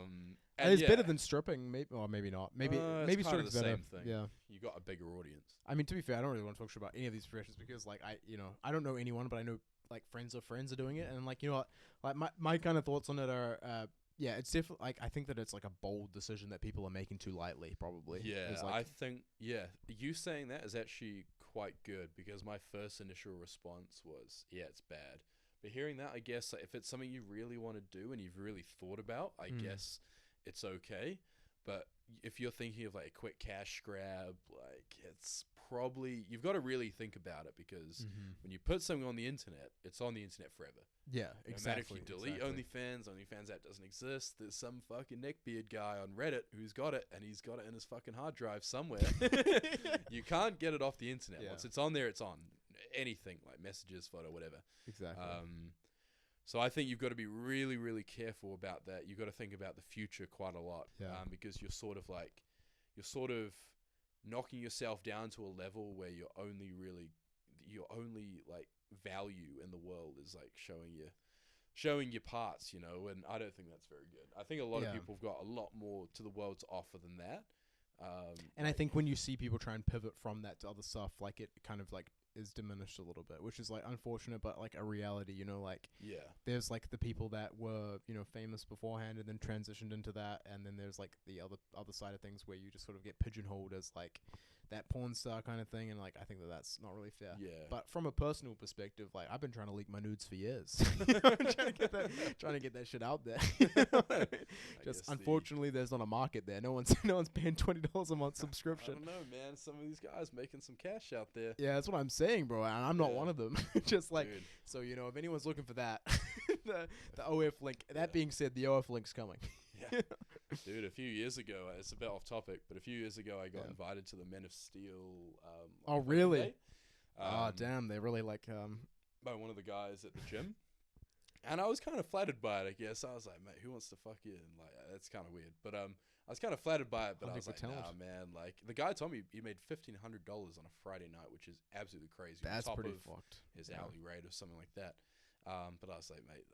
And it's yeah, better than stripping, maybe, or maybe not. Maybe it's maybe kind of stripping's the better. same thing. Yeah. You got a bigger audience. I mean, to be fair, I don't really want to talk shit about any of these professions because, like, I don't know anyone, but I know like friends of friends are doing it, and like, you know what, like my kind of thoughts on it are, Yeah, it's definitely like I think that it's like a bold decision that people are making too lightly. Probably. Yeah, It's like, I think you saying that is actually quite good because my first initial response was it's bad. But hearing that, I guess like, if it's something you really want to do and you've really thought about, I guess it's okay. But if you're thinking of like a quick cash grab, like it's probably you've got to really think about it because when you put something on the internet, it's on the internet forever. yeah, No exactly. matter if you delete OnlyFans app doesn't exist. There's some fucking neckbeard guy on Reddit who's got it, and he's got it in his fucking hard drive somewhere. You can't get it off the internet. Yeah. Once it's on there, it's on. Anything like messages, photo, whatever. Exactly. So I think you've got to be really, really careful about that. You've got to think about the future quite a lot. Yeah. Because you're sort of knocking yourself down to a level where your only like value in the world is like showing your parts, you know, and I don't think that's very good. I think a lot of people have got a lot more to the world to offer than that. And I think when you see people try and pivot from that to other stuff, like it kind of like is diminished a little bit, which is like unfortunate, but like a reality, you know, like there's like the people that were, you know, famous beforehand and then transitioned into that. And then there's like the other side of things where you just sort of get pigeonholed as like that porn star kind of thing. And like, I think that that's not really fair. Yeah. But from a personal perspective, like I've been trying to leak my nudes for years. You know, trying to get that shit out there. Just unfortunately, there's not a market there. No one's paying $20 a month subscription. I don't know, man. Some of these guys making some cash out there. Yeah, that's what I'm saying, bro. And I'm not one of them. Just like, Dude. so, you know, if anyone's looking for that, the OF link. That being said, the OF link's coming. Yeah. Dude, a few years ago, it's a bit off topic, but a few years ago, I got invited to the Men of Steel. Oh, really? Day. Oh, damn. They really like. By one of the guys at the gym. And I was kind of flattered by it, I guess. I was like, mate, who wants to fuck you? And like, that's kind of weird. But I was kind of flattered by it, but I was like, nah, man. Like, the guy told me he made $1,500 on a Friday night, which is absolutely crazy. That's on top pretty of fucked. his hourly rate or something like that. But I was like, mate,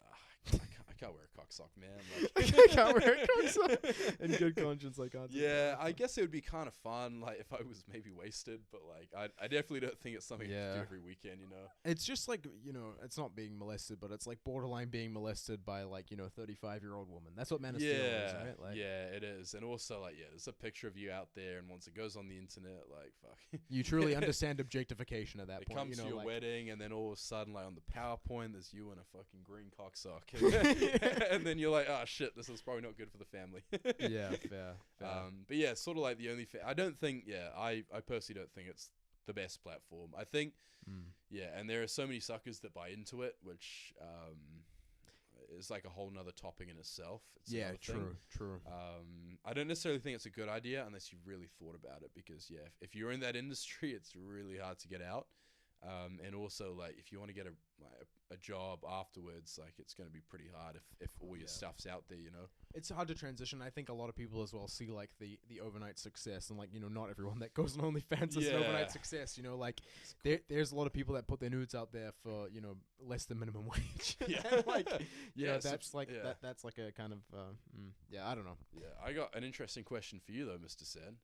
I can't wear a cocksock, man. Like, I can't wear a cocksock. In good conscience, I can't. Yeah, I guess it would be kind of fun, like if I was maybe wasted, but like I definitely don't think it's something to do every weekend, you know. It's just like, you know, it's not being molested, but it's like borderline being molested by like, you know, 35-year-old woman. That's what Men of Steel is, right? Like, yeah, it is, and also like there's a picture of you out there, and once it goes on the internet, like fuck, you truly understand objectification at that it point. comes you know, to your like, wedding, and then all of a sudden, like on the PowerPoint, there's you and a fucking green cocksock, and then you're like, oh shit, this is probably not good for the family. Yeah, fair. But yeah, sort of like the only I don't think, I personally don't think it's the best platform. I think, and there are so many suckers that buy into it, which is like a whole nother topic in itself. It's another thing. True. I don't necessarily think it's a good idea unless you've really thought about it, because if you're in that industry, it's really hard to get out. And also, like, if you want to get a job afterwards, like, it's going to be pretty hard if all your stuff's out there, you know? It's hard to transition. I think a lot of people as well see, like, the overnight success, and, like, you know, not everyone that goes on OnlyFans is an overnight success, you know? Like, there's a lot of people that put their nudes out there for, you know, less than minimum wage. And, like, you know, that's, like, that's, like, a kind of, I don't know. Yeah, I got an interesting question for you, though, Mr. Sen.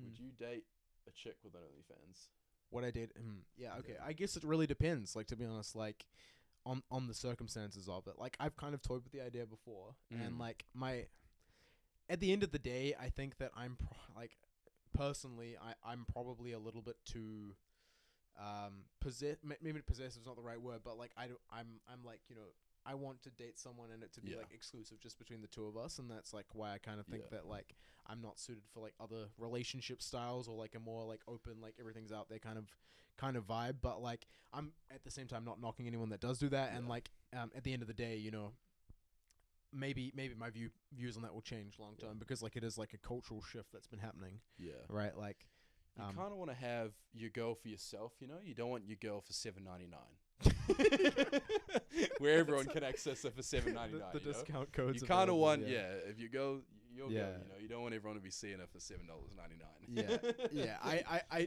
Would you date a chick with an OnlyFans? What I did, okay. I guess it really depends. Like, to be honest, like, on the circumstances of it. Like, I've kind of toyed with the idea before, and like at the end of the day, I think that I'm personally, I'm probably a little bit too maybe possessive is not the right word, but like I'm like, you know, I want to date someone and it to be like exclusive just between the two of us, and that's like why I kind of think that like I'm not suited for like other relationship styles or like a more like open, like everyth's out there kind of vibe. But like I'm at the same time not knocking anyone that does do that, and like at the end of the day, you know, maybe my views on that will change long term, because like it is like a cultural shift that's been happening. Yeah. Right. Like you kind of want to have your girl for yourself, you know. You don't want your girl for $7.99. Where everyone can access it for $7.99. The discount codes. You kind of want, if you go, your girl, you know, you don't want everyone to be seeing it for $7.99. I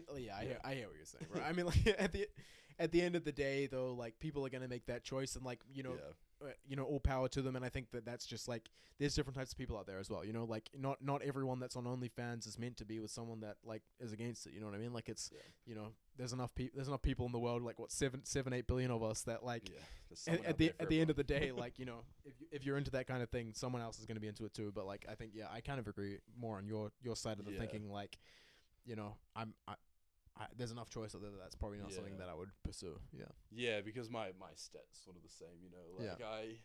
hear what you're saying, right? I mean, like at at the end of the day, though, like people are gonna make that choice, and like all power to them. And I think that that's just like there's different types of people out there as well. Like not everyone that's on OnlyFans is meant to be with someone that like is against it. You know what I mean? Like it's there's enough people in the world, like what 8 billion of us that like at the end of the day, like if you're into that kind of thing, someone else is going to be into it too. But like I think I kind of agree more on your side of the thinking. Like there's enough choice out there that's probably not something that I would pursue. Yeah, because my stats sort of the same. Like I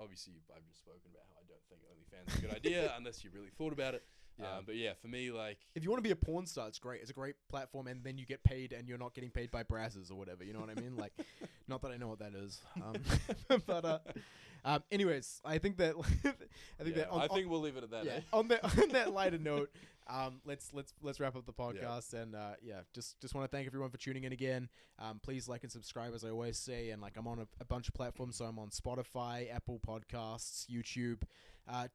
obviously I've just spoken about how I don't think OnlyFans is a good idea unless you really thought about it. But yeah, for me, like if you want to be a porn star, it's great. It's a great platform, and then you get paid, and you're not getting paid by brazzers or whatever. You know what I mean? Like, not that I know what that is. But anyways, I think that I think we'll leave it at that. Yeah. Eh? On that lighter note, let's wrap up the podcast, and just want to thank everyone for tuning in again. Please like and subscribe, as I always say, and like I'm on a bunch of platforms, so I'm on Spotify, Apple Podcasts, YouTube.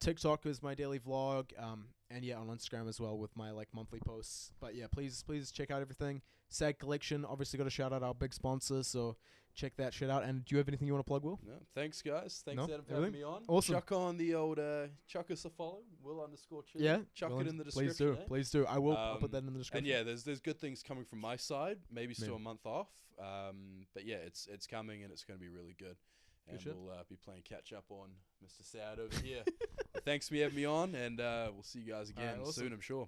TikTok is my daily vlog, and on Instagram as well with my like monthly posts. But yeah, please check out everything. S.AD Collection, obviously got to shout out our big sponsors, so check that shit out. And do you have anything you want to plug, Will? No, thanks guys. Thanks Adam for everything? having me on. Awesome. Chuck on the old chuck us a follow. Will_Chisel. Yeah, Chuck Will it in the description. Please do. I will. I'll put that in the description. And yeah, there's good things coming from my side. Maybe still a month off. But yeah, it's coming and it's going to be really good. And we'll be playing catch up on Mr. S.AD over here. Thanks for having me on, and we'll see you guys again soon, I'm sure.